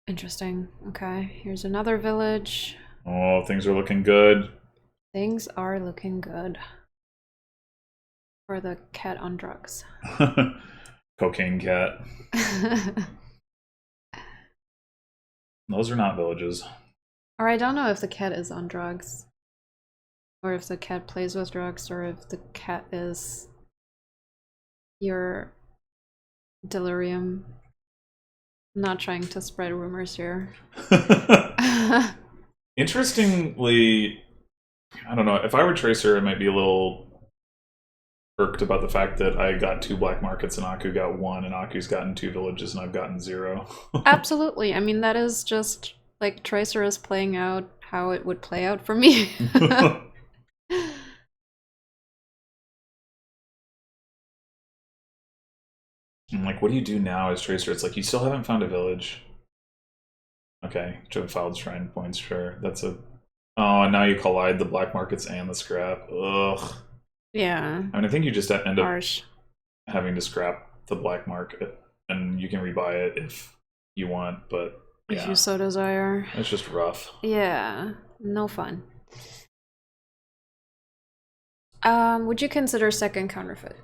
Interesting. Okay. Here's another village. Oh, things are looking good. Things are looking good. For the cat on drugs. Cocaine cat. Those are not villages. Or I don't know if the cat is on drugs. Or if the cat plays with drugs, or if the cat is your delirium. I'm not trying to spread rumors here. Interestingly, I don't know. If I were Tracer, I might be a little irked about the fact that I got 2 black markets and Aku got 1, and Aku's gotten 2 villages and I've gotten 0. Absolutely. I mean, that is just like Tracer is playing out how it would play out for me. I'm like, what do you do now as Tracer? It's like, you still haven't found a village. Okay, filed shrine points, sure. That's a... Oh, now you collide the black markets and the scrap. Ugh. Yeah. I mean, I think you just end up Harsh. having to scrap the black market, and you can rebuy it if you want, but yeah. If you so desire. It's just rough. Yeah. No fun. Would you consider second counterfeit?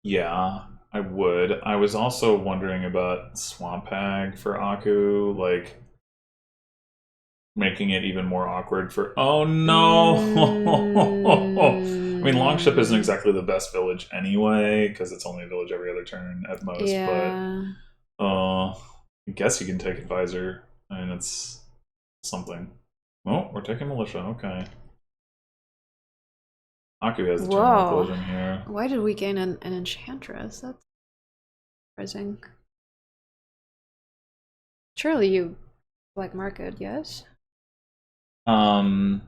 Yeah, I would. I was also wondering about Swamp Hag for Aku, like making it even more awkward for... Oh no! I mean, Longship isn't exactly the best village anyway, because it's only a village every other turn at most, Yeah. but I guess you can take Advisor. I mean, it's something. Oh, we're taking Militia, okay. Aku has the terminal collision here. Why did we gain an Enchantress? That's surprising. Surely you black market, yes? I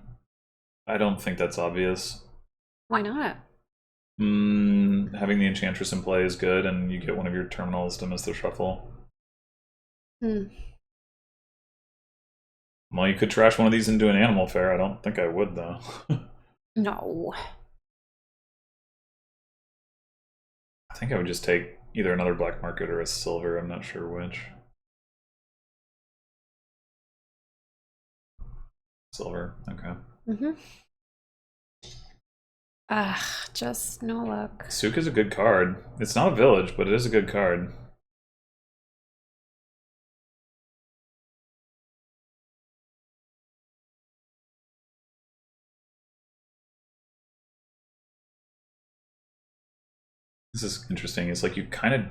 don't think that's obvious. Why not? Having the Enchantress in play is good, and you get one of your terminals to miss the shuffle. Well, you could trash one of these into an Animal Fair. I don't think I would, though. No. I think I would just take either another black market or a silver. I'm not sure which. Silver, okay. Just no luck. Souk is a good card. It's not a village, but it is a good card. This is interesting. It's like you kind of...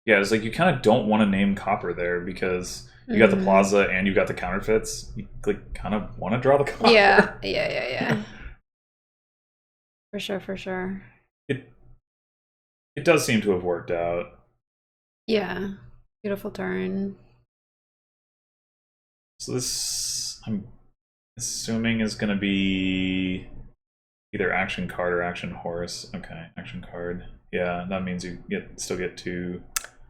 Yeah, it's like you kind of don't want to name Copper there because you got the Plaza and you got the counterfeits. You like kind of want to draw the Copper. Yeah. For sure. It does seem to have worked out. Yeah. Beautiful turn. So this, I'm assuming, is going to be either action card or action horse. Okay, action card. Yeah, that means you still get 2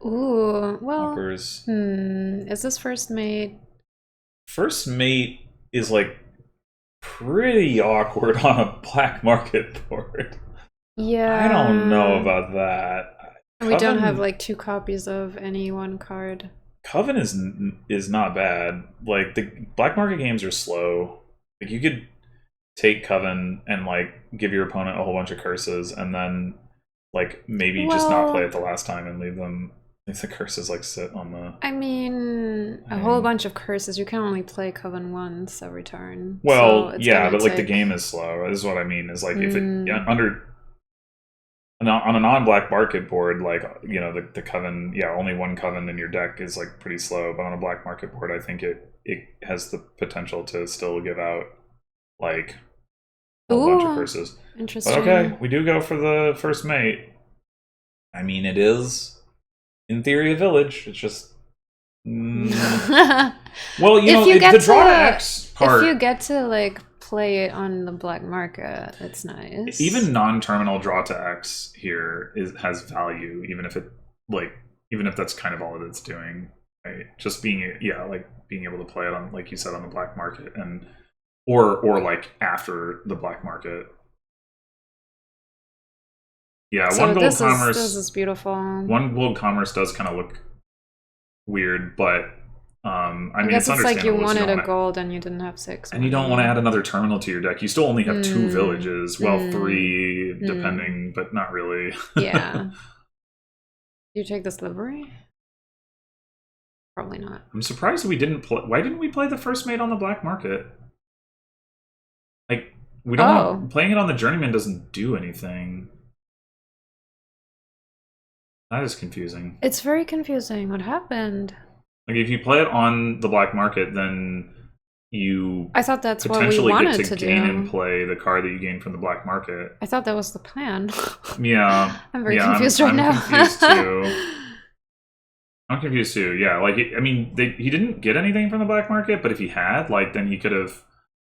Ooh, well, Hoppers. Is this first mate? First mate is like pretty awkward on a black market board. Yeah. I don't know about that. We don't have like 2 copies of any one card. Coven is not bad. Like, the black market games are slow. Like, you could take Coven and like give your opponent a whole bunch of curses and then like maybe just not play it the last time and leave them... If the curses like sit on the... I mean, a whole bunch of curses. You can only play Coven once every turn. Well, so yeah, but like the game is slow. This is what I mean. Is like if it on a non-black market board, like, you know, the Coven, yeah, only 1 Coven in your deck is like pretty slow. But on a black market board, I think it has the potential to still give out like a bunch of curses. Interesting. But okay, we do go for the first mate. I mean, it is in theory a village. It's just well, you know, the draw to X part. If you get to like play it on the black market, it's nice. Even non-terminal draw to X here has value, even if that's kind of all that it's doing. right? Just being like being able to play it on, like you said, on the black market, and or like after the black market. Yeah, So this is beautiful. One gold commerce does kind of look weird, but I mean, guess it's it's like you understandable. wanted a gold and you didn't have 6. And you don't want to add another terminal to your deck. You still only have 2 villages. Well, 3, depending, but not really. Yeah. Do you take this livery? Probably not. I'm surprised we didn't play. Why didn't we play the first mate on the black market? Like, we don't playing it on the journeyman doesn't do anything. That is confusing. It's very confusing. What happened? Like, if you play it on the black market, then you I thought that's what we wanted to gain do. and play the card that you gain from the black market. I thought that was the plan. Yeah. I'm very confused right now. I'm confused too. I'm confused too. Yeah, like I mean, he didn't get anything from the black market, but if he had, like, then he could have.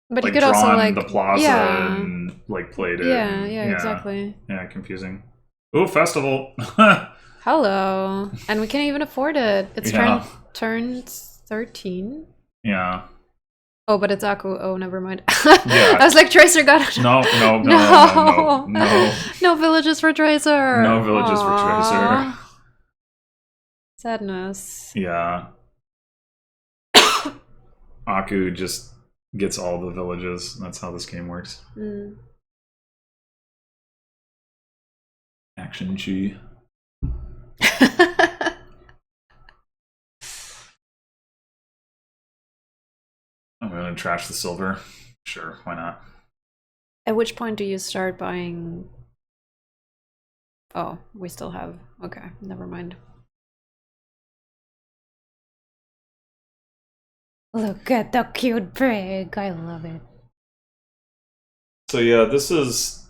But like, he could also like the plaza and like played it. Yeah, exactly. Yeah, confusing. Oh, festival. Hello, and we can't even afford it. It's turn 13. Yeah. Oh, but it's Aku. Oh, never mind. Yeah. I was like, Tracer got it. No. No villages for Tracer. No villages for Tracer. Sadness. Yeah. Aku just gets all the villages. That's how this game works. Action Chi. I'm gonna trash the silver. Sure, why not? At which point do you start buying? Oh, we still have. Okay, never mind. Look at the cute pig. I love it. So yeah, this is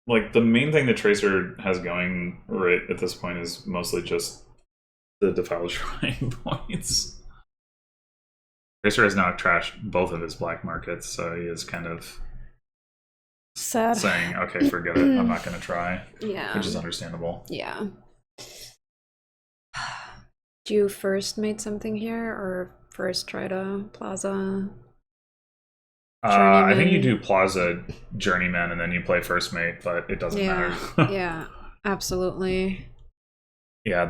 like the main thing that Tracer has going right at this point is mostly just the defiled shrine points. Tracer has now trashed both of his black markets, so he is kind of sad, saying, okay, forget it, I'm not going to try. Yeah. Which is understandable. Yeah. Do you first mate something here, or first try to plaza? I think you do plaza journeyman and then you play first mate, but it doesn't matter. Yeah, absolutely. Yeah,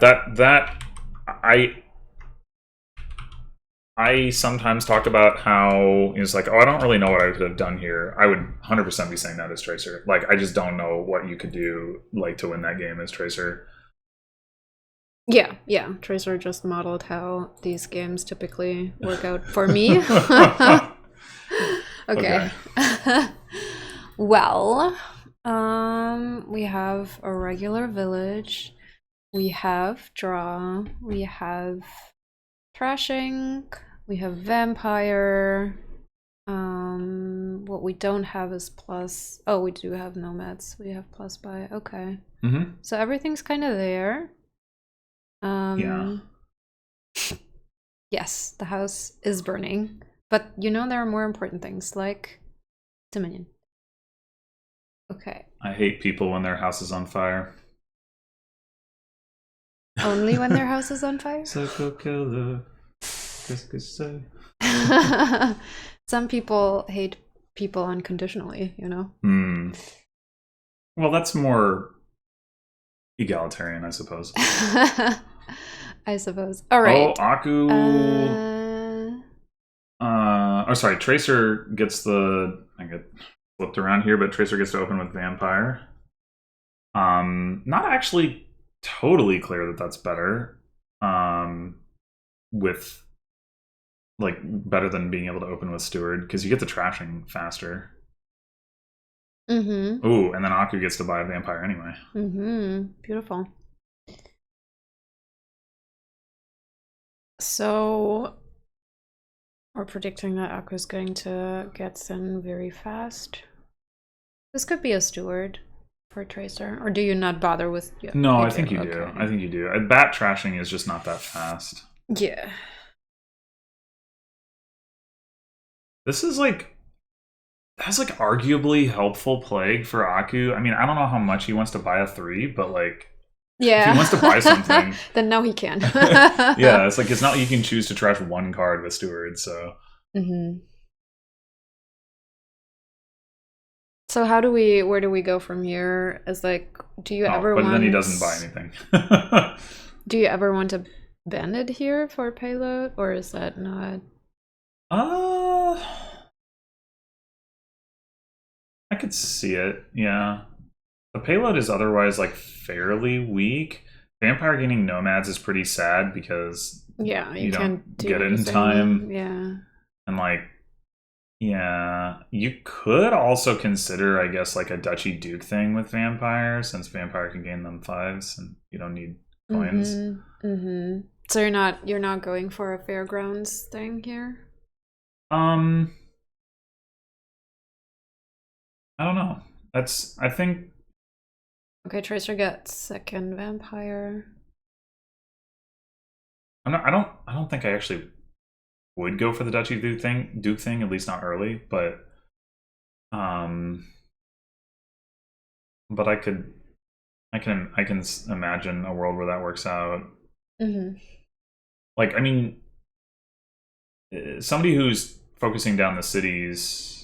I sometimes talk about how it's like, oh, I don't really know what I could have done here. I would 100% be saying that as Tracer. Like, I just don't know what you could do, like, to win that game as Tracer. Yeah. Tracer just modeled how these games typically work out for me. Okay. Well, we have a regular village. We have draw. We have trashing. We have vampire. What we don't have is plus. Oh, we do have nomads. We have plus by. Okay. So everything's kind of there. Yeah. Yes, the house is burning, but you know there are more important things like Dominion. Okay. I hate people when their house is on fire. Only when their house is on fire? Psycho killer. Some people hate people unconditionally, you know? Well, that's more egalitarian, I suppose. I suppose. All right. Oh, Aku. Oh, sorry. Tracer gets the. I get flipped around here, but Tracer gets to open with Vampire. Not actually totally clear that that's better. With like better than being able to open with Steward because you get the trashing faster. Ooh, and then Aku gets to buy a Vampire anyway. Beautiful. So we're predicting that Aku is going to get thin very fast. This could be a Steward for Tracer, or do you not bother with? No, I think you do. I think you do. Bat trashing is just not that fast. Yeah. This is like. That's like arguably helpful plague for Aku. I mean, I don't know how much he wants to buy a 3, but like If he wants to buy something, then now he can. Yeah, it's like it's not you can choose to trash one card with Steward. So. So where do we go from here? As like, do you ever but want... then he doesn't buy anything. Do you ever want to bandit here for payload, or is that not? I could see it. Yeah, the payload is otherwise like fairly weak. Vampire gaining nomads is pretty sad because you don't get it in time. Yeah, and like, yeah, you could also consider, I guess, like a Duchy Duke thing with Vampire, since Vampire can gain them 5s and you don't need coins. So you're not going for a fairgrounds thing here? I don't know. I think. Okay, Tracer gets second Vampire. I don't think I actually would go for the Duchy Duke thing, at least not early, but I can imagine a world where that works out. Like, I mean, somebody who's focusing down the cities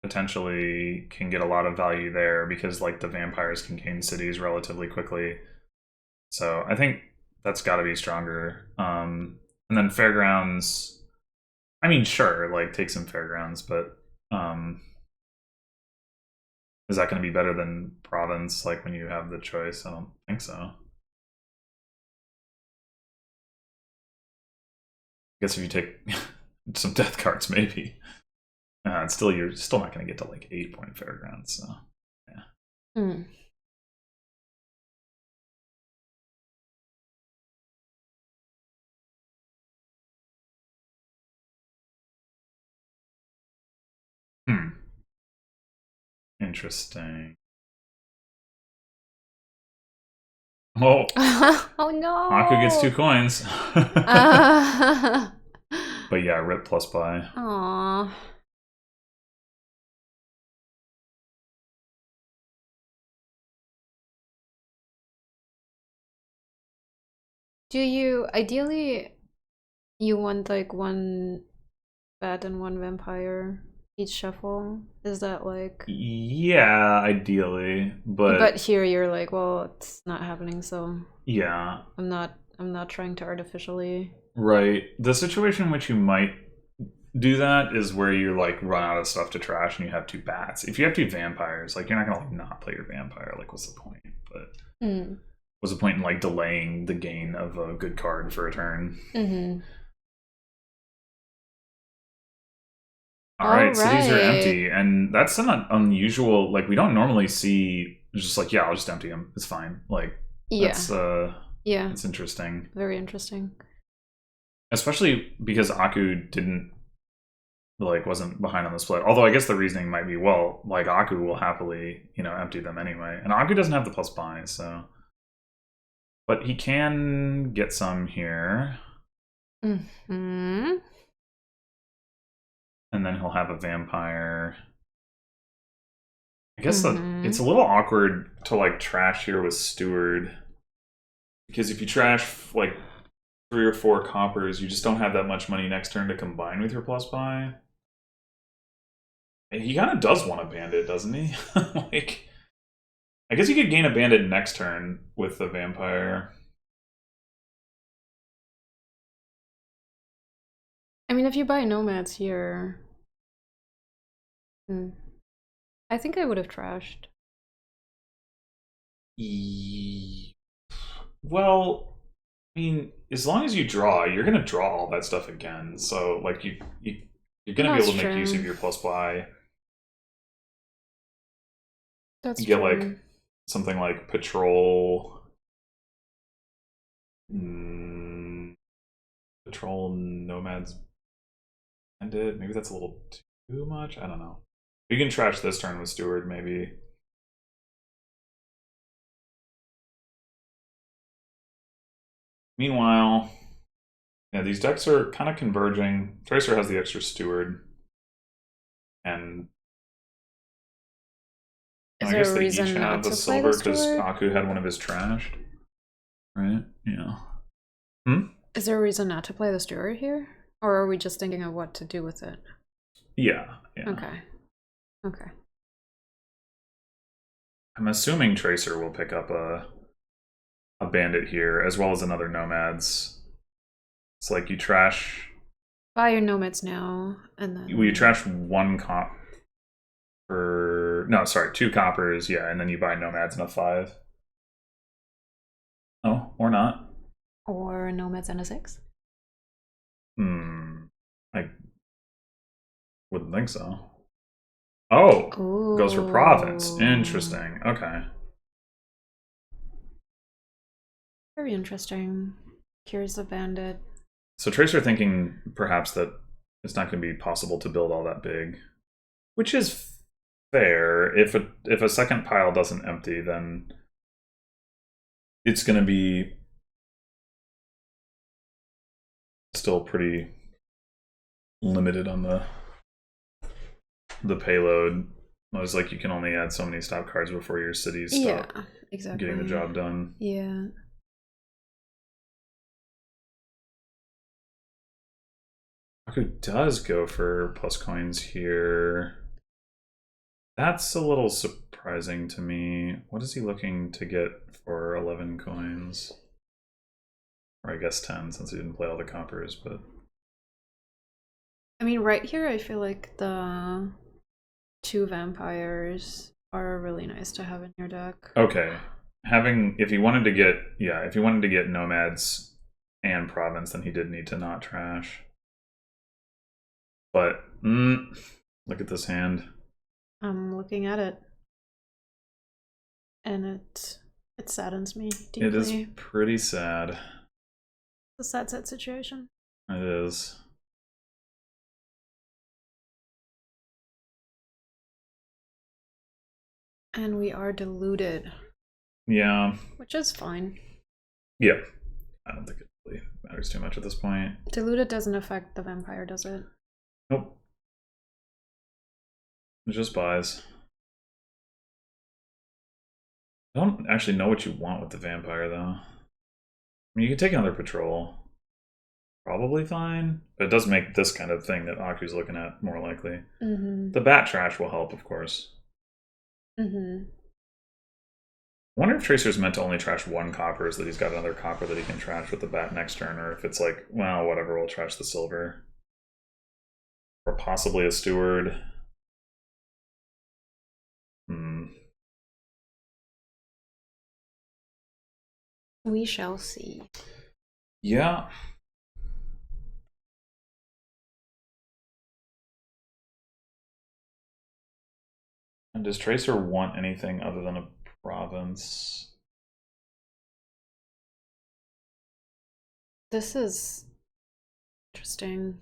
potentially can get a lot of value there because like the vampires can gain cities relatively quickly. So I think that's got to be stronger. And then fairgrounds, I mean, sure, like take some fairgrounds, but is that going to be better than province? Like when you have the choice, I don't think so. I guess if you take some death cards, maybe. You're still not going to get to like 8-point fairgrounds. So yeah. Interesting. Oh. Oh no. Aku gets 2 coins. But yeah, rip plus buy. Aww. Do you ideally you want like 1 bat and 1 vampire each shuffle? Is that like... Yeah, ideally, but here you're like, well, it's not happening, so yeah, I'm not trying to artificially... Right. The situation in which you might do that is where you like run out of stuff to trash and you have 2 bats. If you have 2 vampires, like you're not gonna like not play your vampire. Like, what's the point? But what's the point in like delaying the gain of a good card for a turn? All right, cities are empty, and that's an unusual. Like, we don't normally see just like, yeah, I'll just empty them. It's fine. Like, that's yeah, it's interesting. Very interesting. Especially because Aku wasn't behind on the split. Although I guess the reasoning might be, well, like Aku will happily, empty them anyway. And Aku doesn't have the plus buy, so. But he can get some here. And then he'll have a vampire. I guess it's a little awkward to like trash here with Steward. Because if you trash like 3 or 4 coppers, you just don't have that much money next turn to combine with your plus buy. And he kind of does want a bandit, doesn't he? Like, I guess you could gain a bandit next turn with the vampire. I mean, if you buy nomads here... I think I would have trashed. Well, I mean, as long as you draw, you're gonna draw all that stuff again. So, like, you're gonna be able to make use of your plus buy. That's you get like something like patrol. Patrol nomads. Ended. Maybe that's a little too much. I don't know. You can trash this turn with Steward, maybe. Meanwhile, yeah, these decks are kind of converging. Tracer has the extra Steward. And I guess they each have the silver because Aku had one of his trashed. right? Yeah. Hmm? Is there a reason not to play the steward here? Or are we just thinking of what to do with it? Yeah. Okay. Okay. I'm assuming Tracer will pick up a bandit here, as well as another nomads. It's like you trash. Buy your nomads now, and then. Well, you trash one comp for. No, sorry, 2 coppers, yeah, and then you buy nomads and a 5. Oh, or not. Or nomads and a 6? I wouldn't think so. Oh, Ooh. goes for province. Interesting. Okay. Very interesting. Here's a bandit. So Tracer thinking perhaps that it's not going to be possible to build all that big, which is fair. If a second pile doesn't empty, then it's going to be still pretty limited on the payload. It was like you can only add so many stop cards before your cities stop exactly. getting the job done. Yeah. Who does go for plus coins here? That's a little surprising to me. What is he looking to get for 11 coins? Or I guess 10, since he didn't play all the coppers, but... I mean, right here, I feel like the 2 vampires are really nice to have in your deck. Okay. If he wanted to get nomads and province, then he did need to not trash. But, look at this hand. I'm looking at it. And it saddens me deeply. It is pretty sad. It's a sad situation. It is. And we are diluted. Yeah. Which is fine. Yeah. I don't think it really matters too much at this point. Diluted doesn't affect the vampire, does it? Nope. It just buys. I don't actually know what you want with the vampire, though. I mean, you can take another patrol. Probably fine. But it does make this kind of thing that Aku's looking at more likely. The bat trash will help, of course. I wonder if Tracer's meant to only trash 1 copper, so that he's got another copper that he can trash with the bat next turn, or if it's like, well, whatever, we'll trash the silver. Or possibly a steward. We shall see. Yeah. And does Tracer want anything other than a province? This is interesting.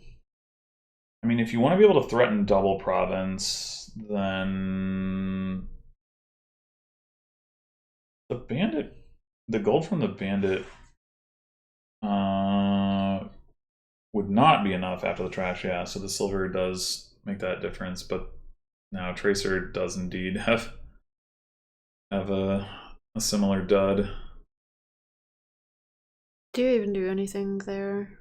I mean, if you want to be able to threaten double province, then the bandit, the gold from the bandit would not be enough after the trash, yeah, so the silver does make that difference, but now Tracer does indeed have a similar dud. Do you even do anything there?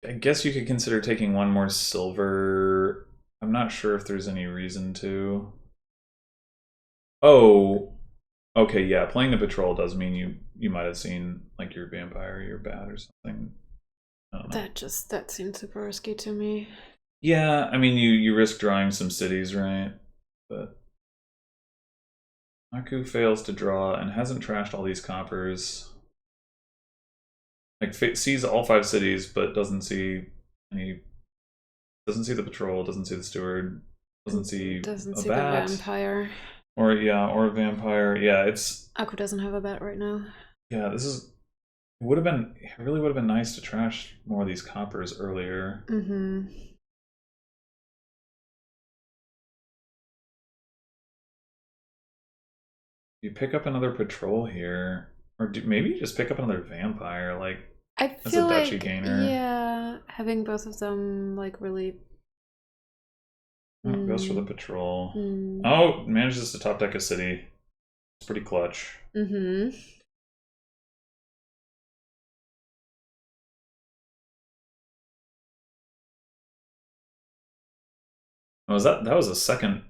I guess you could consider taking 1 more silver. I'm not sure if there's any reason to. Oh, okay, yeah. Playing the patrol does mean you might have seen like your vampire or your bat or something. I don't know. That seems super risky to me. Yeah, I mean you risk drawing some cities, right? But Aku fails to draw and hasn't trashed all these coppers. Like sees all 5 cities, but doesn't see any. Doesn't see the patrol. Doesn't see the steward. Doesn't see the vampire. Or a vampire. Yeah, it's. Aku doesn't have a bat right now. Yeah, this is. It really would have been nice to trash more of these coppers earlier. You pick up another patrol here, or maybe you just pick up another vampire. Like, I as feel a duchy like, gainer. yeah, having both of them like really. Oh, goes for the patrol. Mm. Oh, manages to top deck a city. It's pretty clutch. Mm-hmm. Was that was a second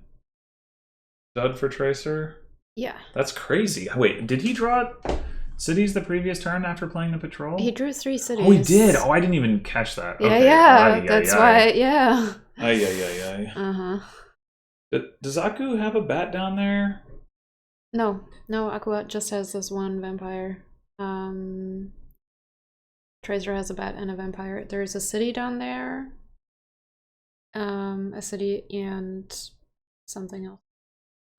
dud for Tracer? Yeah. That's crazy. Wait, did he draw cities the previous turn after playing the patrol? He drew 3 cities. Oh, he did. Oh, I didn't even catch that. Yeah, Okay. yeah. That's why. Yeah. Ay. Uh-huh. Does Aku have a bat down there? No, Aqua just has this one vampire. Tracer has a bat and a vampire. There's a city down there. A city and something else.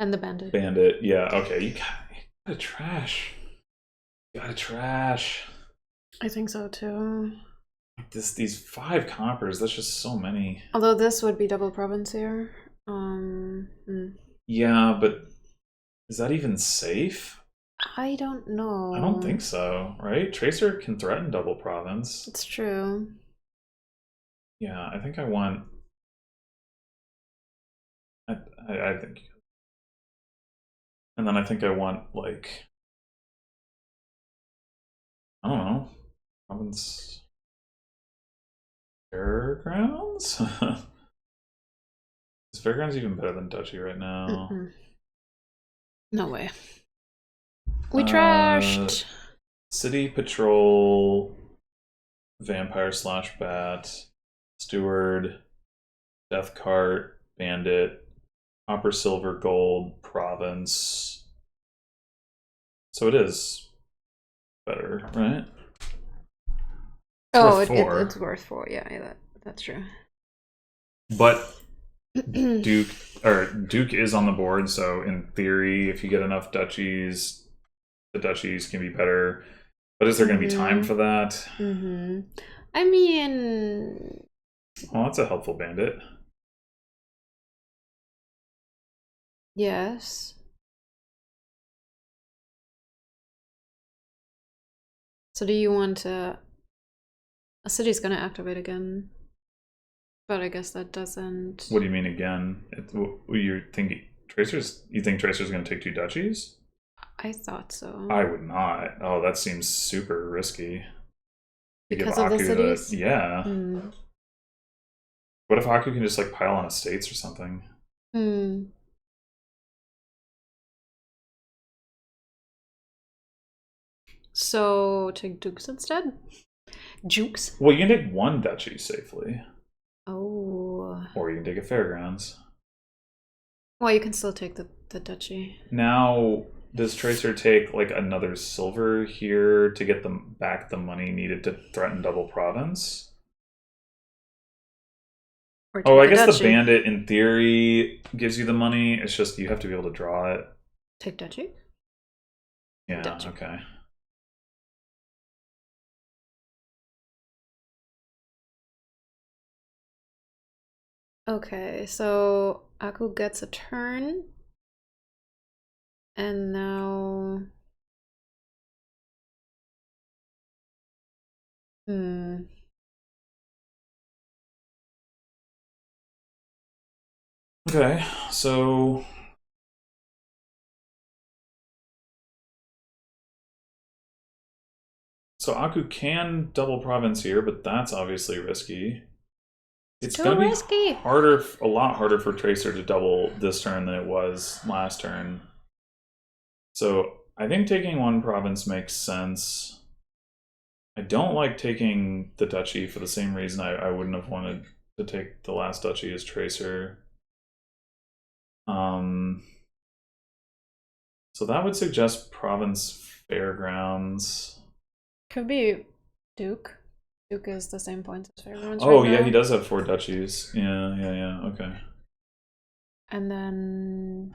And the bandit. Bandit, yeah, okay. You gotta trash. You gotta trash. I think so too. These 5 compers, that's just so many. Although this would be double province here. Yeah, but is that even safe? I don't know. I don't think so, right? Tracer can threaten double province. It's true. Yeah, I think I want. I think. And then I think I want, like. I don't know. Province. Fairgrounds? Is Fairgrounds even better than Duchy right now? No way. We trashed. City Patrol, Vampire / Bat, Steward, Death Cart, Bandit, Copper, Silver, Gold, Province. So it is better, right? It's worth 4. Yeah, that's true. But Duke is on the board, so in theory, if you get enough duchies, the duchies can be better. But is there going to be time for that? I mean, well, that's a helpful bandit. Yes. So do you want to... A city's gonna activate again. But I guess that doesn't... What do you mean again? You're thinking Tracer's... You think Tracer's going to take 2 duchies? I thought so. I would not. Oh, that seems super risky. Because of the cities? Yeah. What if Aku can just like pile on estates or something? So take dukes instead? Jukes? Well, you can take 1 duchy safely. Oh. Or you can take a fairgrounds. Well, you can still take the duchy. Now, does Tracer take like another silver here to get them back the money needed to threaten double province? Oh, I guess the bandit in theory gives you the money. It's just you have to be able to draw it. Take duchy? Yeah, Duchy. Okay. Okay, so Aku gets a turn. And now... Okay, so... So Aku can double province here, but that's obviously risky. It's going to be harder, a lot harder for Tracer to double this turn than it was last turn. So I think taking 1 province makes sense. I don't like taking the duchy for the same reason I wouldn't have wanted to take the last duchy as Tracer. So that would suggest province fairgrounds. Could be Duke. Duke is the same points as fairgrounds. Oh, right, yeah, he does have 4 duchies. Yeah. Okay. And then...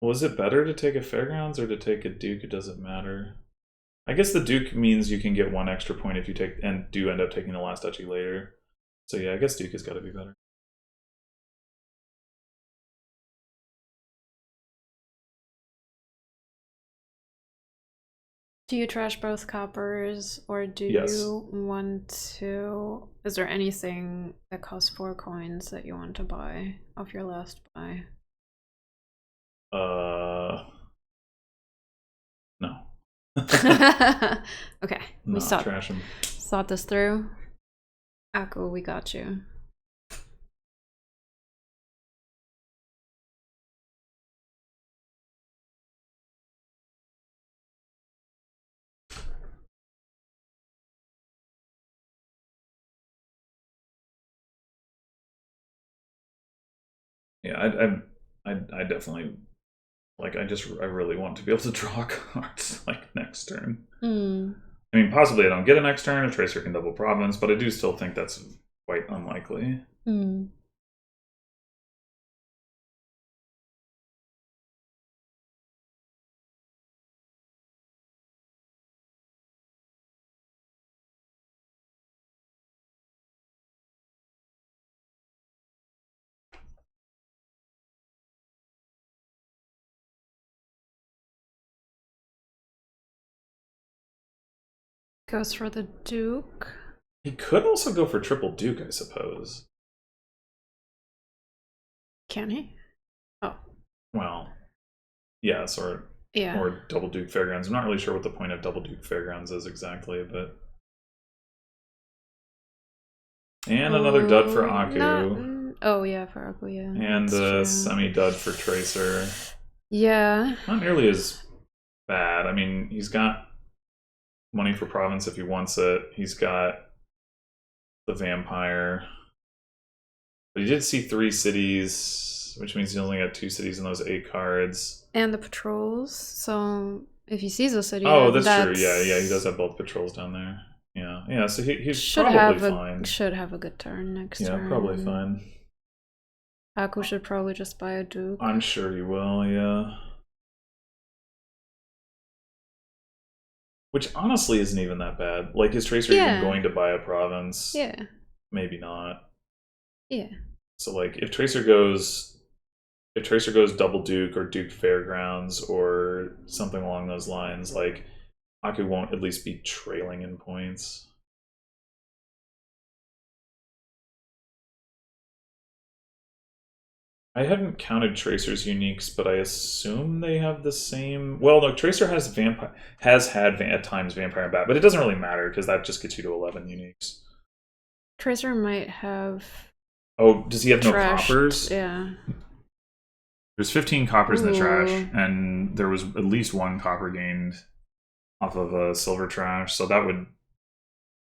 Was it better to take a fairgrounds or to take a Duke? It doesn't matter. I guess the Duke means you can get 1 extra point if you take and do end up taking the last duchy later. So yeah, I guess Duke has got to be better. Do you trash both coppers, or do Yes. you want to... Is there anything that costs 4 coins that you want to buy off your last buy? No. Okay, No, trash them. thought this through. Akko, we got you. Yeah, I definitely like. I really want to be able to draw cards like next turn. I mean, possibly I don't get a next turn. A Tracer can double province, but I do still think that's quite unlikely. Goes for the Duke. He could also go for triple Duke, I suppose. Can he? Oh. Well, yes, or double Duke Fairgrounds. I'm not really sure what the point of double Duke Fairgrounds is exactly, but... And another dud for Aku. Oh yeah, for Aku, yeah. And a semi-dud for Tracer. Yeah. Not nearly as bad. I mean, he's got money for province if he wants it. He's got the vampire. But he did see 3 cities, which means he only got 2 cities in those 8 cards. And the patrols, so if he sees a city... Oh, that's true. Yeah, he does have both patrols down there. Yeah, so he's probably fine. Should have a good turn next turn. Yeah, probably fine. Aku should probably just buy a Duke. I'm sure he will, yeah. Which honestly isn't even that bad. Like, is Tracer even going to buy a province? Yeah. Maybe not. Yeah. So like if Tracer goes double Duke or Duke Fairgrounds or something along those lines, like Aku won't at least be trailing in points. I haven't counted Tracer's uniques, but I assume they have the same. Well, no, Tracer has had at times Vampire and Bat, but it doesn't really matter because that just gets you to 11 uniques. Tracer might have. Oh, does he have no coppers? Yeah. There's 15 coppers in the trash, and there was at least 1 copper gained off of a silver trash, so that would.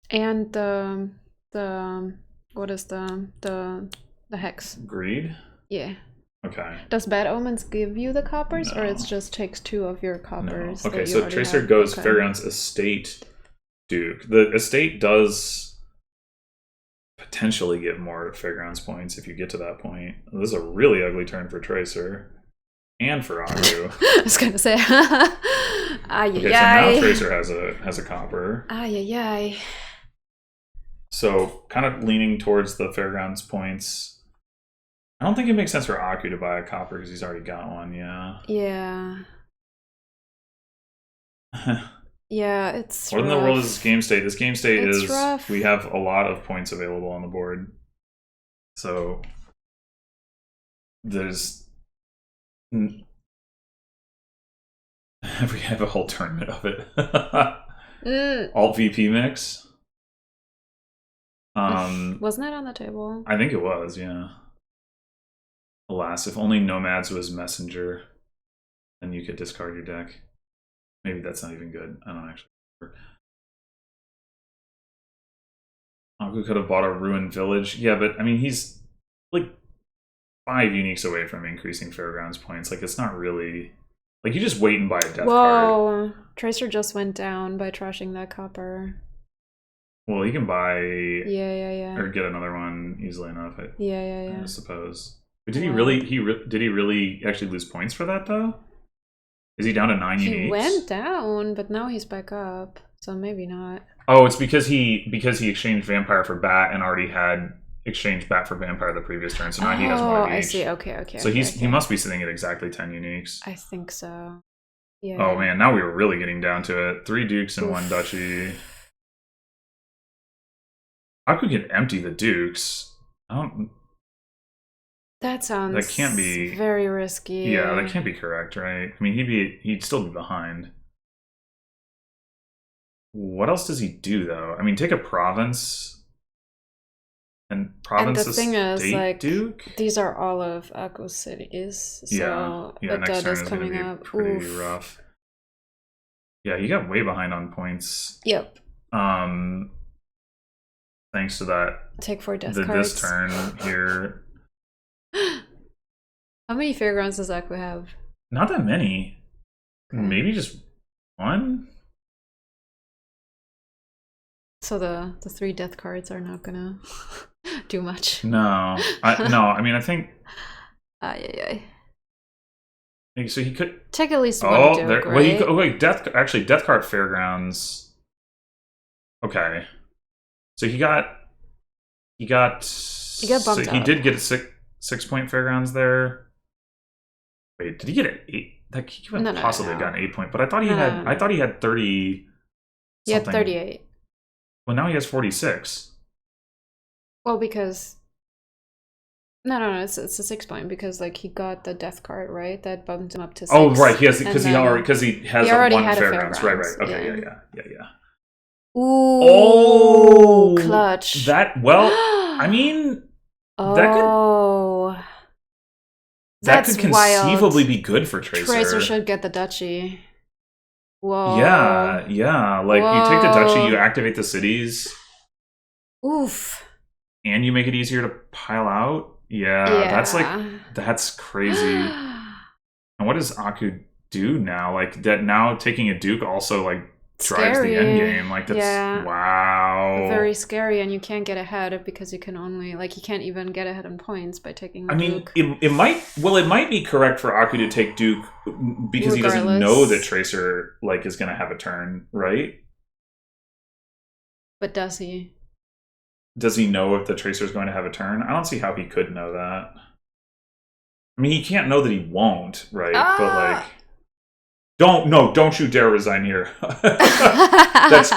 And the what is the hex? Greed? Yeah. Okay. Does Bad Omens give you the coppers, or it just takes 2 of your coppers? No. Okay, so Tracer goes Fairgrounds Estate Duke. The estate does potentially give more Fairgrounds points if you get to that point. This is a really ugly turn for Tracer. And for Aku. I was gonna say okay, so now Tracer has a copper. So kind of leaning towards the Fairgrounds points. I don't think it makes sense for Aku to buy a copper because he's already got one, yeah. Yeah. Yeah, it's What in the world is this game state? This game state is rough. We have a lot of points available on the board. So there's we have a whole tournament of it. Alt VP mix. Wasn't that on the table? I think it was, yeah. Alas, if only Nomads was Messenger, then you could discard your deck. Maybe that's not even good. I don't actually remember. Aku could have bought a Ruined Village. Yeah, but I mean, he's like 5 uniques away from increasing Fairgrounds points. Like, it's not really... Like, you just wait and buy a death card. Tracer just went down by trashing that copper. Well, he can buy... Yeah. Or get another one easily enough, I suppose. But did he really actually lose points for that, though? Is he down to 9 uniques? He went down, but now he's back up, so maybe not. Oh, it's because he exchanged Vampire for Bat and already had exchanged Bat for Vampire the previous turn, so now he has 1 of each. I see. Okay. So he must be sitting at exactly 10 uniques. I think so. Yeah. Oh man, now we were really getting down to it. 3 dukes and 1 duchy. Aku could empty the dukes. I don't. That sounds That can't be very risky. Yeah, that can't be correct, right? I mean, he'd still be behind. What else does he do though? I mean, take a province and province. And the thing is, like, duke? these are all of Akko's cities. So yeah. Next that turn is is going coming to up. be pretty Oof. rough. Yeah, he got way behind on points. Yep. Thanks to that. Take 4 death cards. This turn here. How many fairgrounds does Akko have? Not that many. Maybe just 1. So the 3 death cards are not gonna do much. No, I mean, I think. So he could take at least 1 duke, right? Wait, death card fairgrounds. Okay, so he got bumped. So he did get a 6-point fairgrounds there. Wait, did he get an 8? That he couldn't possibly have gotten an 8-point. But I thought he had. I thought he had 30. He had 38. Well, now he has 46. Well, because it's a 6-point because like he got the death card, right? That bumped him up to 6. Oh, right. He has because he has already 1 had fairgrounds. Right. Okay. Yeah. Ooh, oh, clutch. That I mean, that could conceivably be good for Tracer. Tracer should get the duchy. Whoa. Yeah. Like, you take the duchy, you activate the cities. Oof. And you make it easier to pile out. Yeah. That's crazy. And what does Aku do now? Like, that now taking a duke also, like, drives the end game. Like, that's wow. Very scary, and you can't get ahead because you can only you can't even get ahead in points by taking the duke. It might be correct for Aku to take duke because he doesn't know that Tracer is going to have a turn, right? But does he? Does he know if the Tracer is going to have a turn? I don't see how he could know that. I mean, he can't know that he won't, right? But don't you dare resign here. That's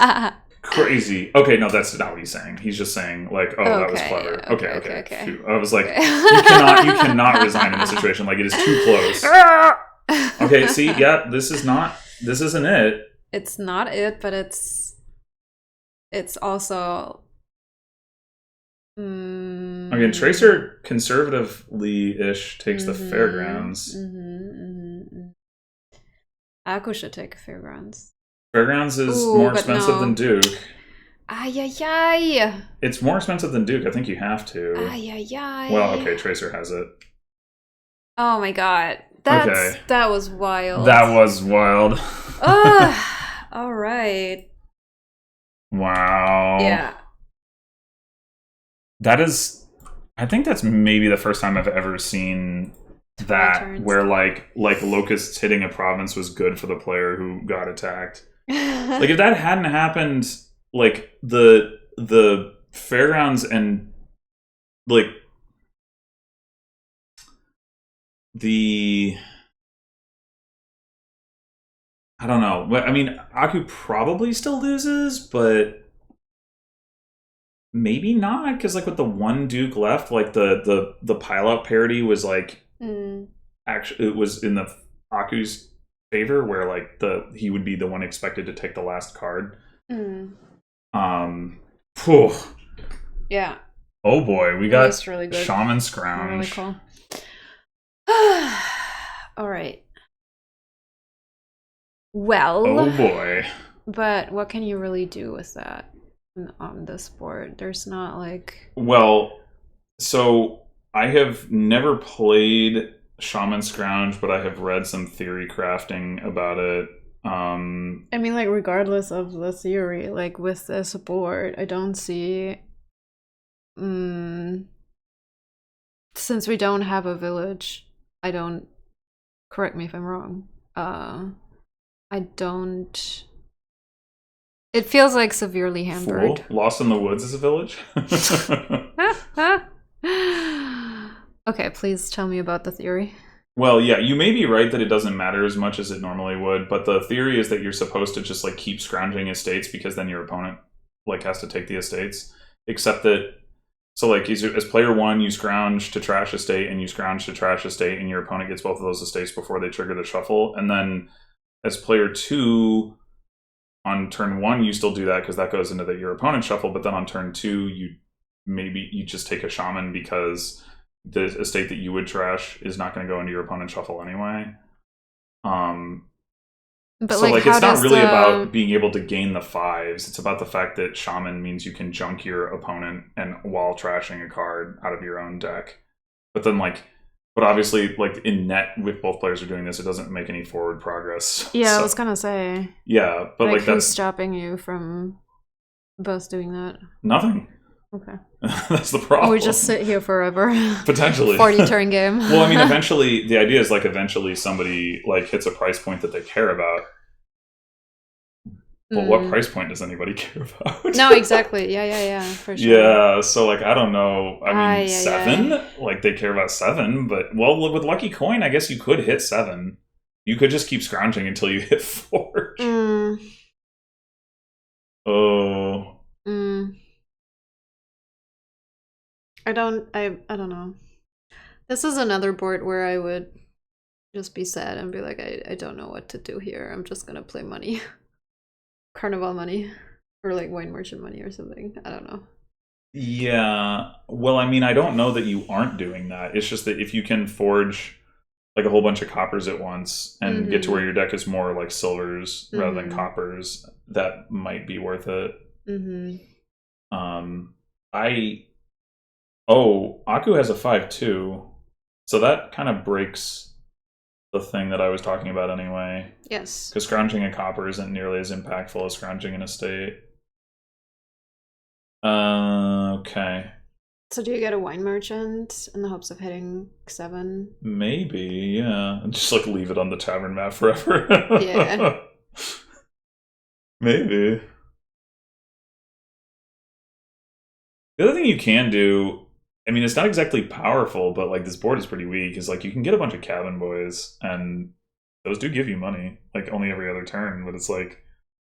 crazy. Okay, no, that's not what he's saying. He's just saying that was clever. Okay. Phew. I was like, you cannot resign in this situation. Like, it is too close. Okay, see, this isn't it. It's not it, but it's also. Again, Tracer conservatively-ish takes the fairgrounds. Akko should take fairgrounds. Fairgrounds is more expensive than Duke. Ay. It's more expensive than Duke. I think you have to. Ay. Well, okay, Tracer has it. Oh my god. That was wild. That was wild. All right. Wow. Yeah. I think that's maybe the first time I've ever seen that where locusts hitting a province was good for the player who got attacked. If that hadn't happened, the fairgrounds and I don't know. I mean, Aku probably still loses, but maybe not, because with the 1 Duke left, the pile up parity was actually it was in the Aku's favor, where he would be the one expected to take the last card. Yeah. Oh boy, we got really good. Shaman Scrounge. Really cool. All right. Well. Oh boy. But what can you really do with that on this board? There's not Well, so I have never played Shaman Scrounge, but I have read some theory crafting about it. I mean, regardless of the theory, with this board, I don't see. Since we don't have a village, I don't. Correct me if I'm wrong. I don't. It feels severely hampered. Fool? Lost in the Woods is a village? Okay, please tell me about the theory. Well, yeah, you may be right that it doesn't matter as much as it normally would, but the theory is that you're supposed to just like keep scrounging estates because then your opponent like has to take the estates. Except that, so like as player one, you scrounge to trash estate and you scrounge to trash estate, and your opponent gets both of those estates before they trigger the shuffle. And then as player two, on turn one, you still do that because that goes into your opponent's shuffle. But then on turn two, you just take a shaman because the estate that you would trash is not going to go into your opponent's shuffle anyway. But so like it's not really about being able to gain the fives. It's about the fact that shaman means you can junk your opponent and while trashing a card out of your own deck. But then but obviously like in net with both players are doing this, it doesn't make any forward progress. Yeah, I was gonna say. Yeah, but like who's that's stopping you from both doing that? Nothing. Okay. That's the problem. We just sit here forever. Potentially. 40 turn game. Well, I mean, eventually, the idea is like eventually somebody like hits a price point that they care about. But what price point does anybody care about? No, exactly. Yeah, for sure. Yeah, so like I don't know. I mean, 7. Like they care about 7, but well, with Lucky Coin, I guess you could hit 7. You could just keep scrounging until you hit 4. Oh. I don't know. This is another board where I would just be sad and be like, I don't know what to do here. I'm just gonna play money. Carnival money. Or like wine merchant money or something. I don't know. Yeah. Well, I mean, I don't know that you aren't doing that. It's just that if you can forge like a whole bunch of coppers at once and get to where your deck is more like silvers rather than coppers, that might be worth it. Aku has a 5/2, so that kind of breaks the thing that I was talking about anyway. Yes. Because scrounging a copper isn't nearly as impactful as scrounging an estate. Okay. So do you get a wine merchant in the hopes of hitting 7? Maybe, yeah. Just like leave it on the tavern map forever. Yeah. Maybe. The other thing you can do, I mean, it's not exactly powerful, but like this board is pretty weak, is like you can get a bunch of cabin boys, and those do give you money, like only every other turn, but it's like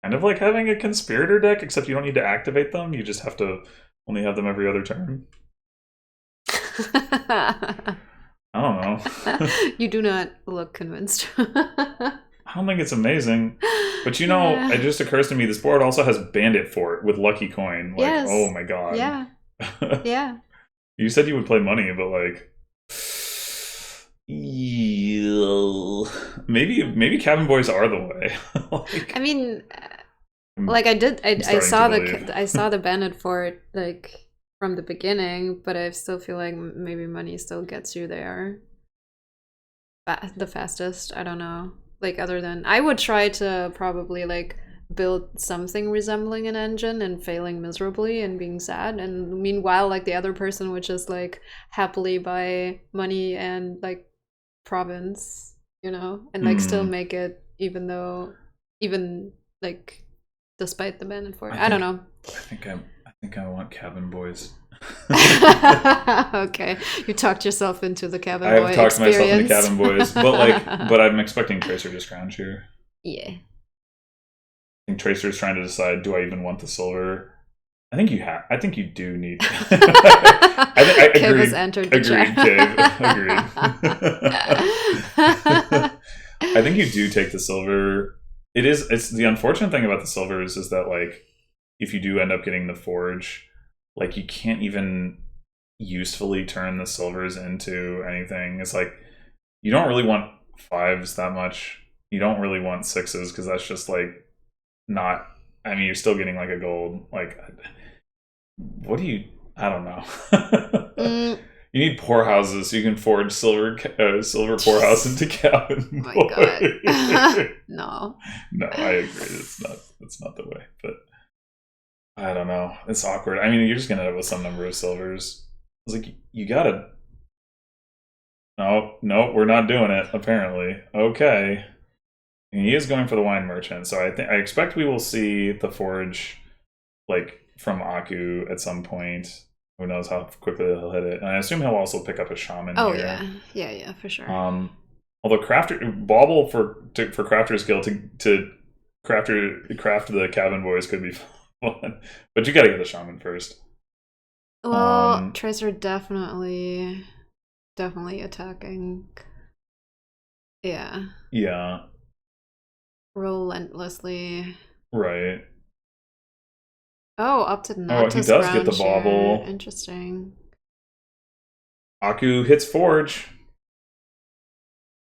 kind of like having a conspirator deck, except you don't need to activate them, you just have to only have them every other turn. I don't know. You do not look convinced. I don't think it's amazing. But you know, it just occurs to me, this board also has Bandit Fort with Lucky Coin. Like, yes. Oh my god. Yeah. Yeah. You said you would play money, but like maybe cabin boys are the way. Like, I mean, like I saw the Bandit Fort like from the beginning, but I still feel like maybe money still gets you there the fastest. I don't know. Like other than I would try to probably like build something resembling an engine and failing miserably and being sad, and meanwhile like the other person would just like happily buy money and like province, you know, and like still make it even like despite the Bandit Fort. I don't know. I think I want cabin boys. Okay, you talked yourself into the cabin boy I've talked experience. myself into cabin boys, but I'm expecting Tracer to scrounge here. Yeah. I think Tracer's trying to decide, do I even want the silver? I think you do need. I Kev agreed. has entered the chat. Agreed. I think you do take the silver. It's the unfortunate thing about the silvers is that like if you do end up getting the forge, like you can't even usefully turn the silvers into anything. It's like you don't really want 5s that much. You don't really want 6s because that's just like not. I mean, you're still getting like a gold. Like, what do you? I don't know. You need poorhouses so you can forge silver poorhouse into cabin. Oh my god! No, I agree. It's not the way, but. I don't know. It's awkward. I mean, you're just going to end up with some number of silvers. It's like, you gotta... No, we're not doing it, apparently. Okay. And he is going for the wine merchant, so I expect we will see the forge, like, from Aku at some point. Who knows how quickly he'll hit it. And I assume he'll also pick up a shaman here. Yeah, for sure. Although crafter bauble for crafter skill to craft the cabin boys could be fun, but you gotta get the shaman first. Well, Tracer definitely attacking. Yeah. Yeah. Relentlessly. Right. Oh, opted not Oh, to he does get the scrounge here. bauble. Interesting. Aku hits Forge.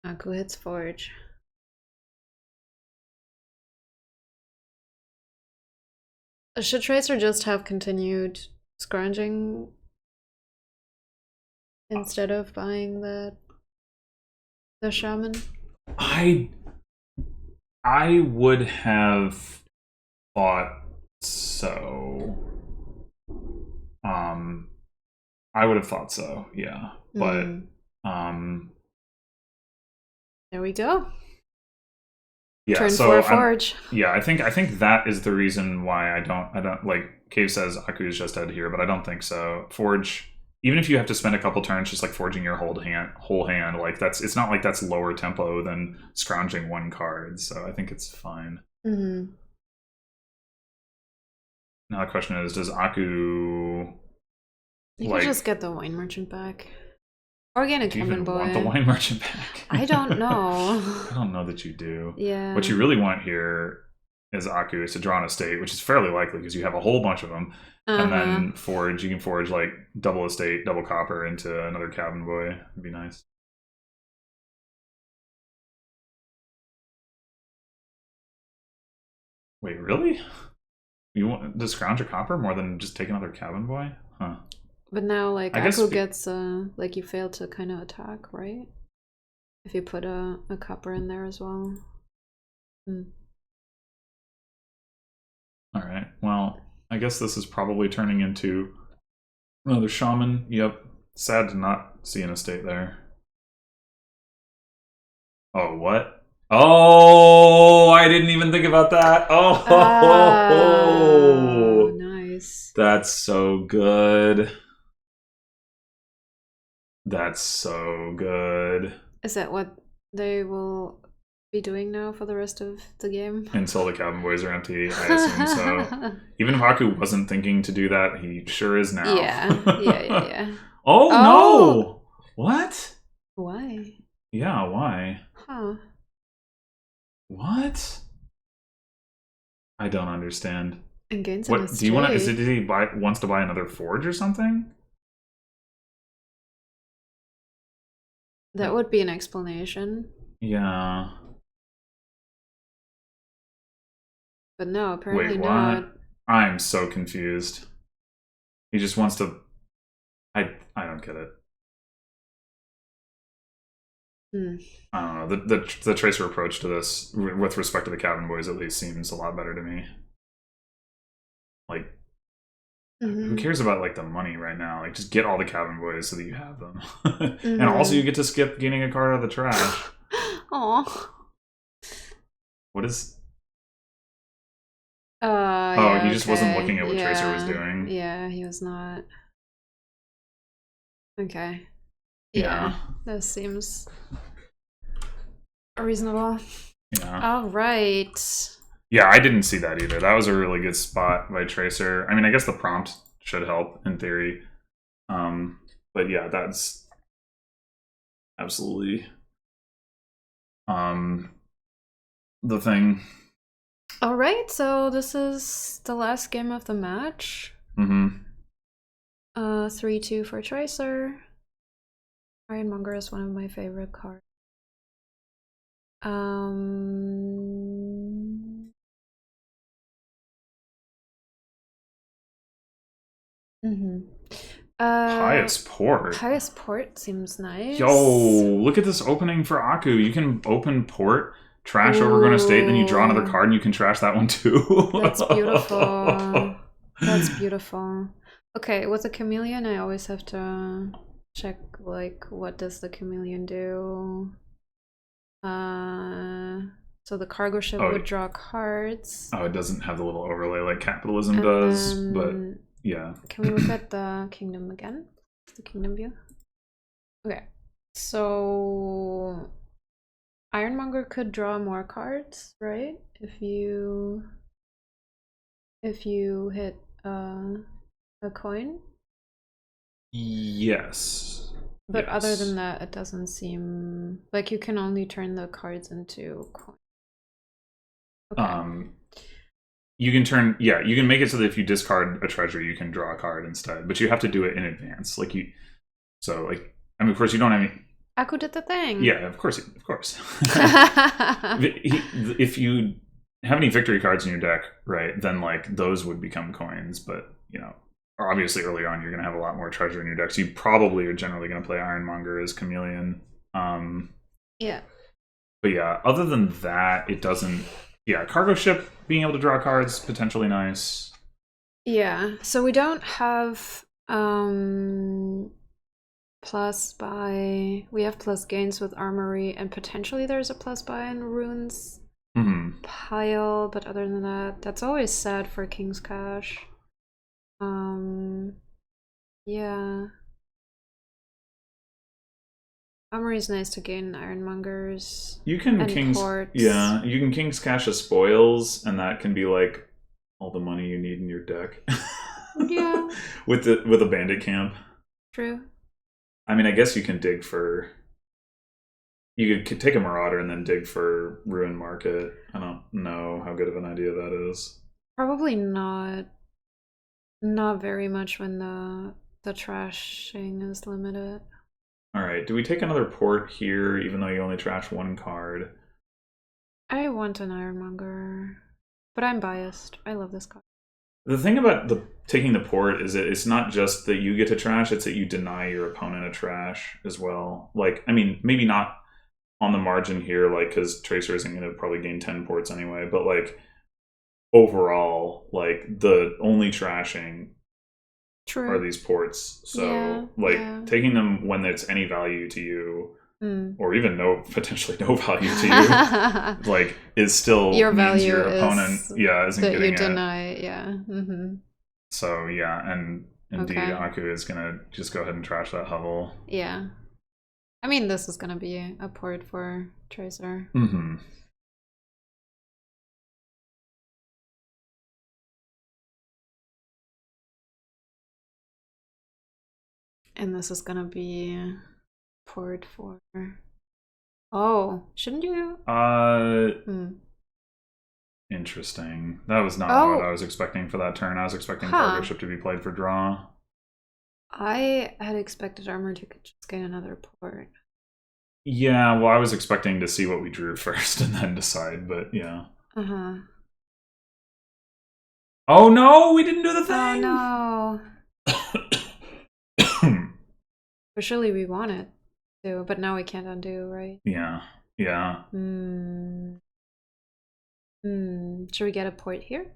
Aku hits Forge. Should Tracer just have continued scrounging instead of buying the shaman? I would have thought so. I would have thought so, yeah. But there we go. Yeah, Turn so 4 Forge. Yeah, I think that is the reason why I don't like Cave says Aku is just dead here, but I don't think so. Forge, even if you have to spend a couple turns just like forging your whole hand, like it's not like that's lower tempo than scrounging one card, so I think it's fine. Mm-hmm. Now the question is, does Aku You can just get the wine merchant back. Organic cabin boy. Want the wine merchant back? I don't know. I don't know that you do. Yeah. What you really want here is Aku is to draw an estate, which is fairly likely because you have a whole bunch of them. And then forge. You can forge like double estate, double copper into another cabin boy. It'd be nice. Wait, really? You want to scrounge a copper more than just take another cabin boy? Huh. But now, like, Aku gets, like, you fail to kind of attack, right? If you put a copper in there as well. Alright, well, I guess this is probably turning into another shaman. Yep. Sad to not see an estate there. Oh, what? Oh, I didn't even think about that. Oh, nice. That's so good. That's so good. Is that what they will be doing now for the rest of the game? Until the cabin boys are empty, I assume so. Even if Aku wasn't thinking to do that, he sure is now. Yeah. Oh, no! What? Why? Yeah, why? Huh. What? I don't understand. And gains what do you want to? Did he wants to buy another forge or something? That would be an explanation. Yeah. But no, apparently not. I'm so confused. He just wants to. I don't get it. I don't know. The Tracer approach to this, with respect to the cabin boys, at least seems a lot better to me. Like, who cares about like the money right now? Like, just get all the cabin boys so that you have them, and also you get to skip getting a card out of the trash. Aw. What is? Yeah, he just wasn't looking at what Tracer was doing. Yeah, he was not. Okay. Yeah. That seems reasonable. Yeah. All right. Yeah, I didn't see that either. That was a really good spot by Tracer. I mean, I guess the prompt should help in theory. But yeah, that's absolutely the thing. All right, so this is the last game of the match. 3-2 for Tracer. Ironmonger is one of my favorite cards. Highest port. Highest port seems nice. Yo, look at this opening for Aku. You can open port, trash overgrown estate, then you draw another card and you can trash that one too. That's beautiful. That's beautiful. Okay, with the Chameleon, I always have to check, like, what does the Chameleon do? So the cargo ship would draw cards. Oh, it doesn't have the little overlay like capitalism does, but yeah. Can we look at the kingdom again? The kingdom view? Okay. So Ironmonger could draw more cards, right? If you hit a coin. Yes. But yes. other than that, it doesn't seem like you can only turn the cards into coin. Okay. You can turn, you can make it so that if you discard a treasure, you can draw a card instead. But you have to do it in advance. Like so like, I mean, of course, you don't have any. Aku did the thing. Yeah, of course. If you have any victory cards in your deck, right, then like those would become coins. But or obviously early on you're going to have a lot more treasure in your deck, so you probably are generally going to play Ironmonger as Chameleon. Yeah. But yeah, other than that, it doesn't. Yeah, cargo ship being able to draw cards potentially nice. Yeah, so we don't have plus buy. We have plus gains with armory, and potentially there's a plus buy in runes pile. But other than that, that's always sad for King's Cash. Yeah. Armory is nice to gain ironmongers. You can you can King's Cash as spoils, and that can be like all the money you need in your deck. Yeah. with a bandit camp. True. I mean, I guess you can dig for. You could take a Marauder and then dig for Ruin Market. I don't know how good of an idea that is. Probably not. Not very much when the trashing is limited. All right, do we take another port here, even though you only trash one card? I want an Ironmonger, but I'm biased. I love this card. The thing about taking the port is that it's not just that you get to trash, it's that you deny your opponent a trash as well. Like, I mean, maybe not on the margin here, like, because Tracer isn't going to probably gain 10 ports anyway, but, like, overall, like, the only trashing are these ports. So, taking them when it's any value to you, or even potentially no value to you, like, is still your value. Your opponent, isn't that getting you deny. So and indeed, Aku is gonna just go ahead and trash that hovel. Yeah, I mean, this is gonna be a port for Tracer. And this is gonna be port for. Oh, shouldn't you? Interesting. That was not what I was expecting for that turn. I was expecting cargo ship to be played for draw. I had expected armor to just get another port. Yeah, well, I was expecting to see what we drew first and then decide, but yeah. Oh no, we didn't do the thing! Oh no. But surely we want it to, but now we can't undo, right? Yeah. Should we get a port here?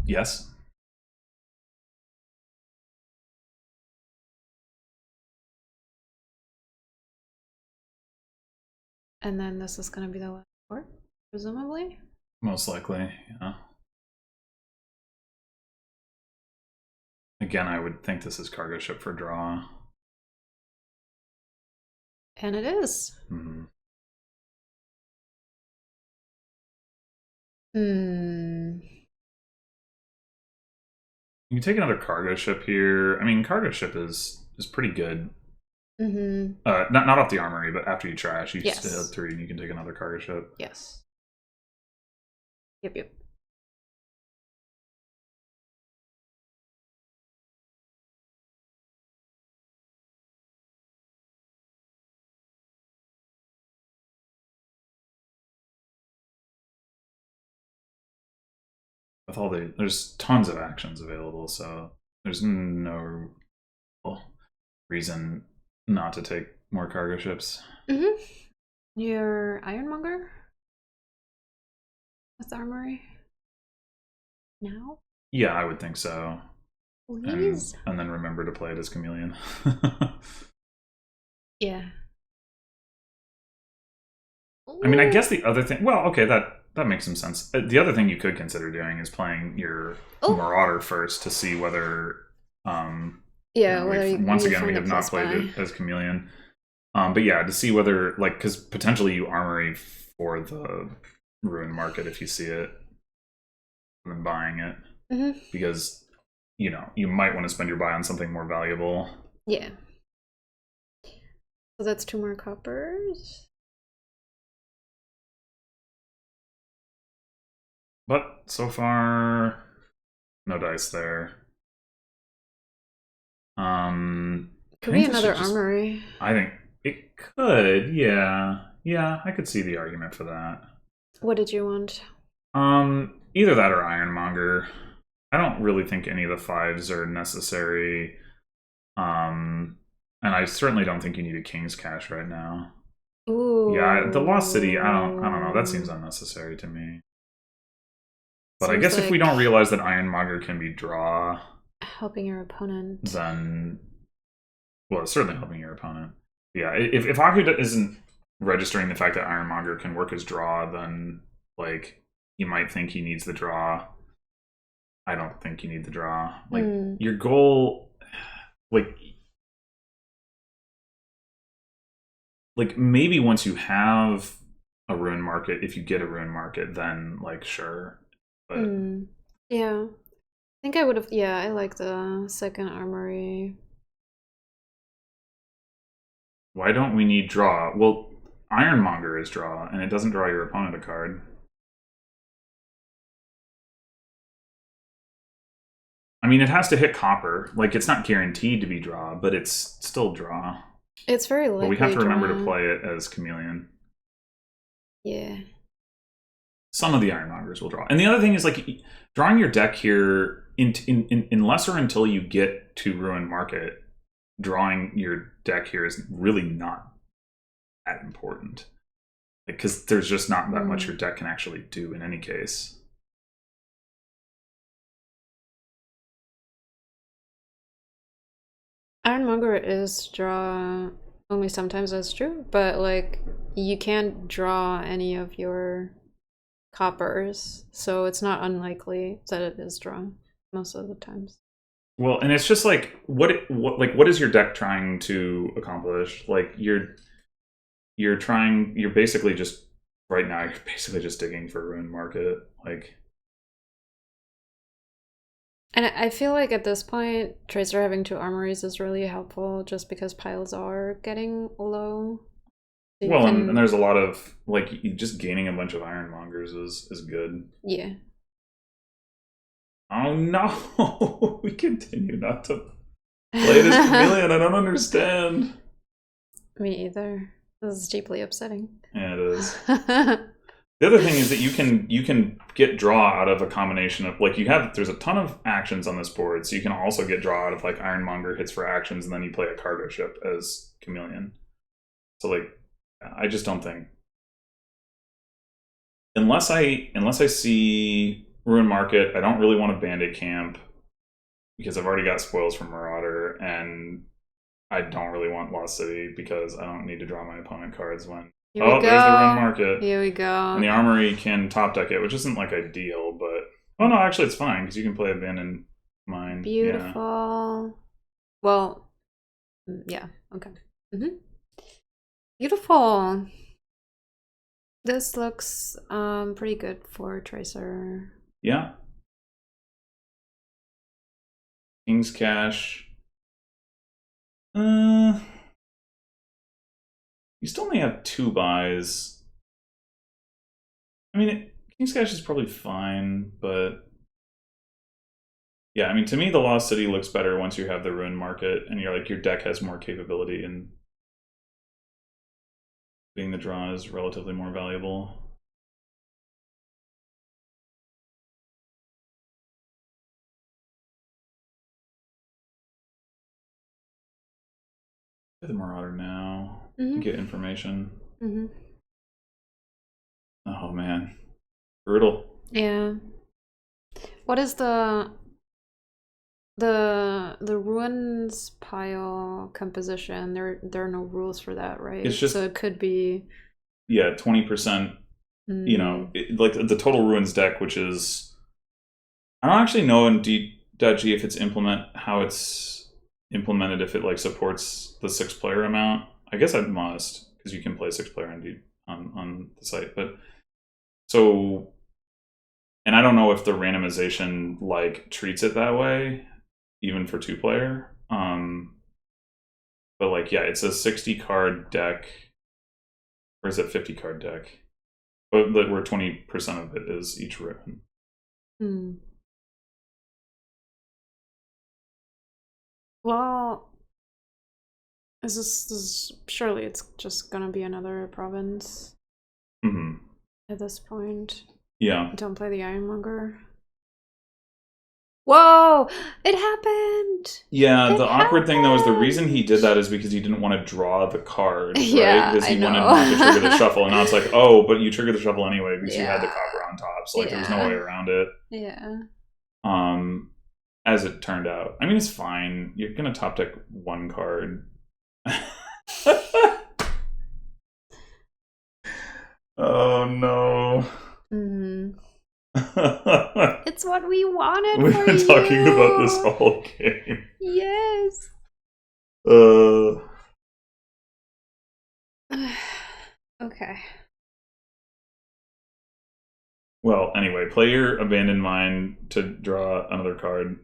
Yes. And then this is going to be the last port, presumably? Most likely, yeah. Again, I would think this is cargo ship for draw. And it is. You can take another cargo ship here. I mean, cargo ship is pretty good. Not off the armory, but after you trash, you just hit 3 and you can take another cargo ship. Yes. Yep. With all there's tons of actions available, so there's no reason not to take more cargo ships. Your Ironmonger with armory now? Yeah, I would think so. Please? And then remember to play it as Chameleon. Yeah. I mean, I guess the other thing. Well, okay, that makes some sense. The other thing you could consider doing is playing your Marauder first to see whether. Once again, we have not played it as Chameleon. But yeah, to see whether like because potentially you armory for the ruin market if you see it, than buying it because you might want to spend your buy on something more valuable. Yeah. So that's 2 more coppers. But so far, no dice there. Could be another armory. I think it could, yeah. Yeah, I could see the argument for that. What did you want? Either that or Ironmonger. I don't really think any of the 5s are necessary. And I certainly don't think you need a King's Cash right now. Ooh. Yeah, the Lost City, I don't know. That seems unnecessary to me. But seems I guess like if we don't realize that Ironmonger can be draw, helping your opponent, then well, it's certainly helping your opponent. Yeah, if Aku isn't registering the fact that Ironmonger can work as draw, then like he might think he needs the draw. I don't think you need the draw. Like your goal, like maybe once you have a ruin market, if you get a ruin market, then like sure. But yeah, I think I would have. Yeah, I like the second armory. Why don't we need draw? Well, Ironmonger is draw, and it doesn't draw your opponent a card. I mean, it has to hit copper. Like, it's not guaranteed to be draw, but it's still draw. It's very likely. But we have to remember to play it as Chameleon. Yeah. Some of the Ironmongers will draw. And the other thing is, like, drawing your deck here, unless or until you get to Ruin Market, drawing your deck here is really not that important. Because there's just not that much your deck can actually do in any case. Ironmonger is draw only sometimes, that's true, but like you can't draw any of your coppers, so it's not unlikely that it is draw most of the times. Well, and it's just like what is your deck trying to accomplish? Like you're basically just right now you're basically just digging for Ruin Market, like. And I feel like at this point, Tracer having 2 armories is really helpful just because piles are getting low. So well, and there's a lot of, like, just gaining a bunch of Ironmongers is good. Yeah. Oh no! We continue not to play this Chameleon. I don't understand. Me either. This is deeply upsetting. Yeah, it is. The other thing is that you can get draw out of a combination of, like, there's a ton of actions on this board, so you can also get draw out of, like, Ironmonger hits for actions, and then you play a cargo ship as Chameleon. So, like, I just don't think, unless I see Ruin Market, I don't really want a Bandit Camp because I've already got spoils from Marauder, and I don't really want Lost City because I don't need to draw my opponent cards when. There's the Ruin Market. Here we go. And the Armory can top deck it, which isn't like ideal, but oh no, actually it's fine because you can play Abandoned Mine. Beautiful. Yeah. Well, yeah. Okay. Beautiful. This looks pretty good for Tracer. Yeah. King's Cash. You still only have 2 buys. I mean, King's Cash is probably fine, but yeah, I mean, to me, the Lost City looks better once you have the Ruin Market, and your deck has more capability, and being the draw is relatively more valuable. The Marauder now. Get information. Oh man, brutal. Yeah. What is the ruins pile composition? There are no rules for that, right? It's just, so it could be 20%. You know, like the total ruins deck, which is, I don't actually know in D.G if it's how it's implemented, if it like supports the 6-player amount. I guess I must, because you can play 6-player on the site. But so, and I don't know if the randomization like treats it that way, even for 2-player. But like, yeah, it's a 60 card deck, or is it 50 card deck? But where 20% of it is each ribbon. Well, is this surely it's just gonna be another province at this point. Yeah. Don't play the Ironmonger. Whoa! It happened! Yeah, the awkward thing though is the reason he did that is because he didn't want to draw the card, right? Yeah, Because he I wanted know. not to trigger the shuffle, and now it's like, oh, but you triggered the shuffle anyway because you had the Yeah. copper on top, so like there was no Yeah. way around it. Yeah. As it turned out, I mean, it's fine. You're gonna top deck one card. Oh no. It's what we wanted. We've for been talking you. about this whole game. Yes. Okay. Well, anyway, play your Abandoned Mine to draw another card.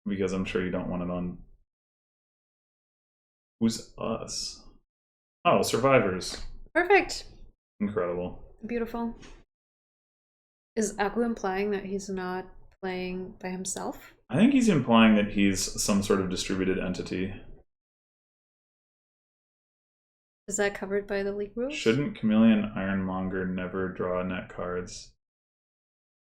Because I'm sure you don't want it on... Who's us? Oh, Survivors. Perfect. Incredible. Beautiful. Is Aku implying that he's not playing by himself? I think he's implying that he's some sort of distributed entity. Is that covered by the league rules? Shouldn't Chameleon Ironmonger never draw net cards?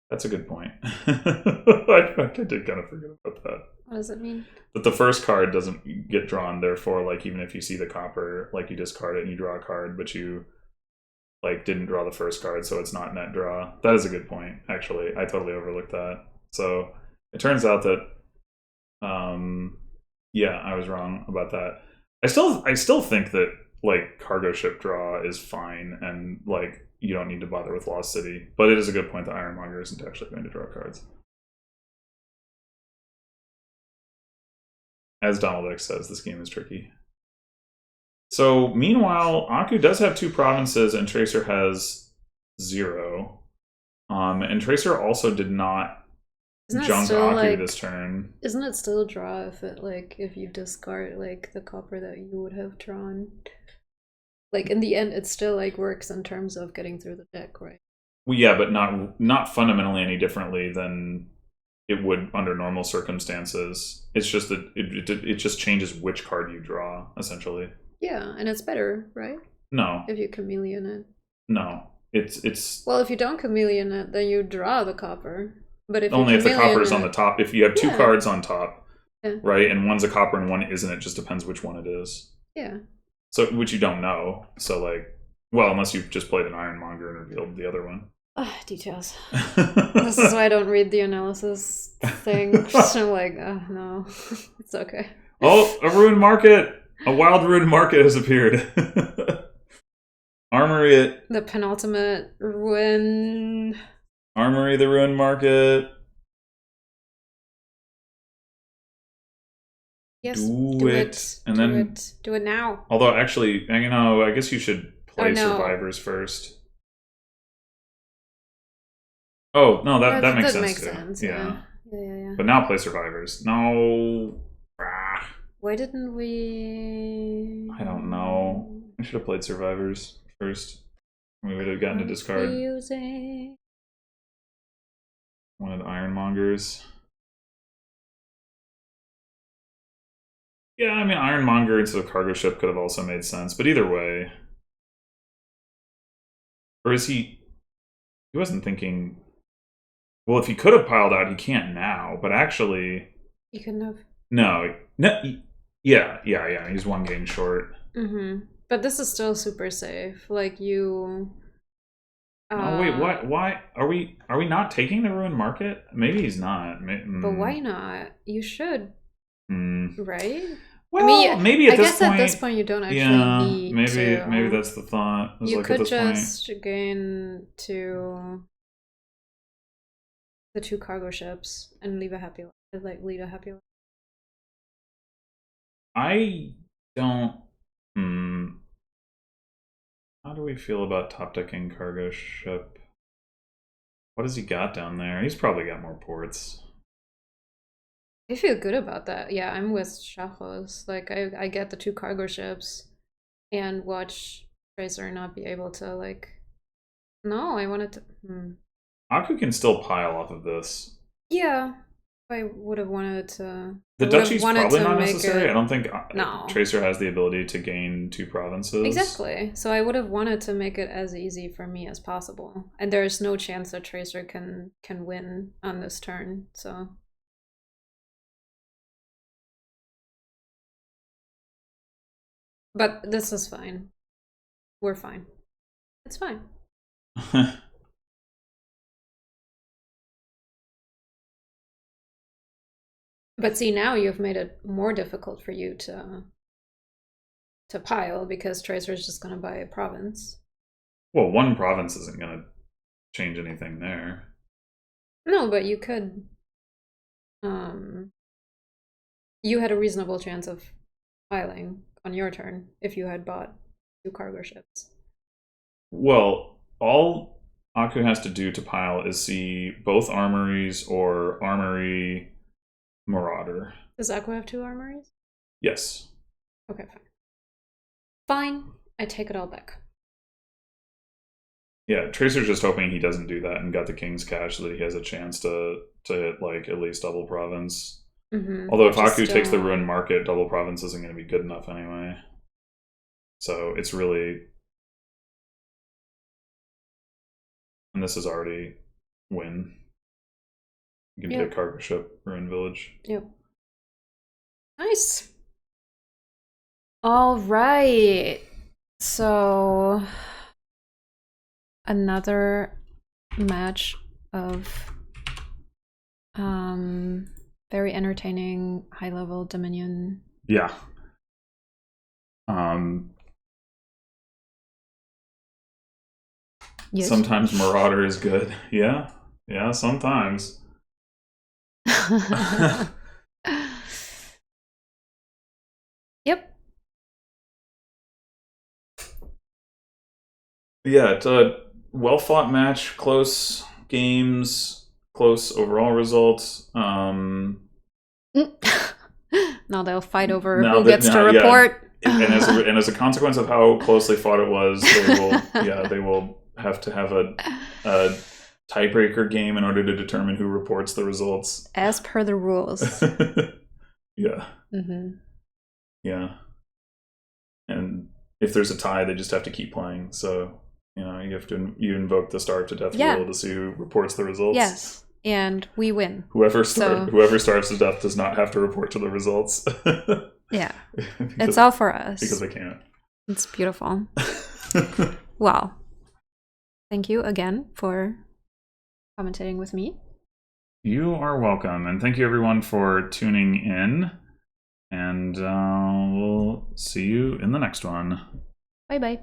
That's a good point. I did kind of forget about that. What does it mean? That the first card doesn't get drawn, therefore, like, even if you see the copper, like, you discard it and you draw a card, but you, like, didn't draw the first card, so it's not net draw. That is a good point, actually. I totally overlooked that. So, it turns out that, yeah, I was wrong about that. I still think that, like, cargo ship draw is fine, and, like, you don't need to bother with Lost City. But it is a good point that Ironmonger isn't actually going to draw cards. As Donald X says, this game is tricky. So, meanwhile, Aku does have 2 provinces, and Tracer has 0. And Tracer also did not junk Aku like, this turn. Isn't it still a draw if you discard like the copper that you would have drawn? Like in the end, it still like works in terms of getting through the deck, right? Well, yeah, but not fundamentally any differently than it would under normal circumstances. It's just that it just changes which card you draw, essentially. Yeah, and it's better, right? No. If you chameleon it. No. It's well, if you don't chameleon it, then you draw the copper. But if only you if the copper is it, on the top. If you have 2 cards on top, right, and one's a copper and one isn't, it just depends which one it is. Yeah. So, which you don't know. So, like, well, unless you've just played an Ironmonger and revealed the other one. Details. This is why I don't read the analysis thing. I'm like, oh no, it's okay. Oh, a ruined market! A wild ruined market has appeared. Armory it. The penultimate ruin. Armory the ruined market. Yes, do it. And then do it now. Although, actually, you know, I guess you should play Survivors first. Oh, no, that makes sense. Yeah. But now play Survivors. No. Why didn't we... I don't know. I should have played Survivors first. We would have gotten to discard. Wanted Ironmongers. Yeah, I mean, Ironmonger into the cargo ship could have also made sense, but either way. Or is he... He wasn't thinking... Well, if he could have piled out, he can't now, but actually... He couldn't have. No. Yeah, he's 1 game short. But this is still super safe. Like, you... Oh, wait, what? Why? Are we not taking the ruined market? Maybe he's not. But why not? You should. Right? Well, I mean, maybe at this point you don't actually need maybe that's the thought. You could just gain the 2 cargo ships and leave a happy life. Like, lead a happy life. I don't. How do we feel about top decking cargo ship? What has he got down there? He's probably got more ports. I feel good about that. Yeah, I'm with Shachos. Like, I get the 2 cargo ships and watch Tracer not be able to, like... No, I wanted to... Aku can still pile off of this. Yeah, I would have wanted to... The duchy's probably not necessary. I don't think Tracer has the ability to gain 2 provinces. Exactly. So I would have wanted to make it as easy for me as possible. And there's no chance that Tracer can win on this turn, so... But this is fine. We're fine. It's fine. But see, now you've made it more difficult for you to pile because Tracer's just going to buy a province. Well, 1 province isn't going to change anything there. No, but you could... you had a reasonable chance of piling on your turn if you had bought 2 cargo ships. Well, all Aku has to do to pile is see both armories or armory marauder. Does Aku have 2 armories? Yes. Okay, fine. Fine, I take it all back. Yeah, Tracer's just hoping he doesn't do that and got the King's Cash so that he has a chance to hit, like, at least double province. Although if Aku takes the Ruined Market, double province isn't going to be good enough anyway. So it's really... And this is already win. You can hit cargo ship, Ruined Village. Yep. Nice. All right. So another match of very entertaining high-level Dominion. Yeah. Yes. Sometimes Marauder is good. Yeah. Yeah, sometimes. Yep. Yeah, it's a well-fought match, close games, close overall results. Now they'll fight over who gets to report. Yeah. And as a consequence of how closely fought it was, they will have to have a tiebreaker game in order to determine who reports the results. As per the rules. Yeah. Yeah. And if there's a tie, they just have to keep playing. So, you invoke the Starve to Death rule to see who reports the results. Yes. And we win. Whoever starves to death does not have to report to the results. Yeah. It's all for us. Because they can't. It's beautiful. Well, thank you again for commentating with me. You are welcome. And thank you everyone for tuning in. And we'll see you in the next one. Bye-bye.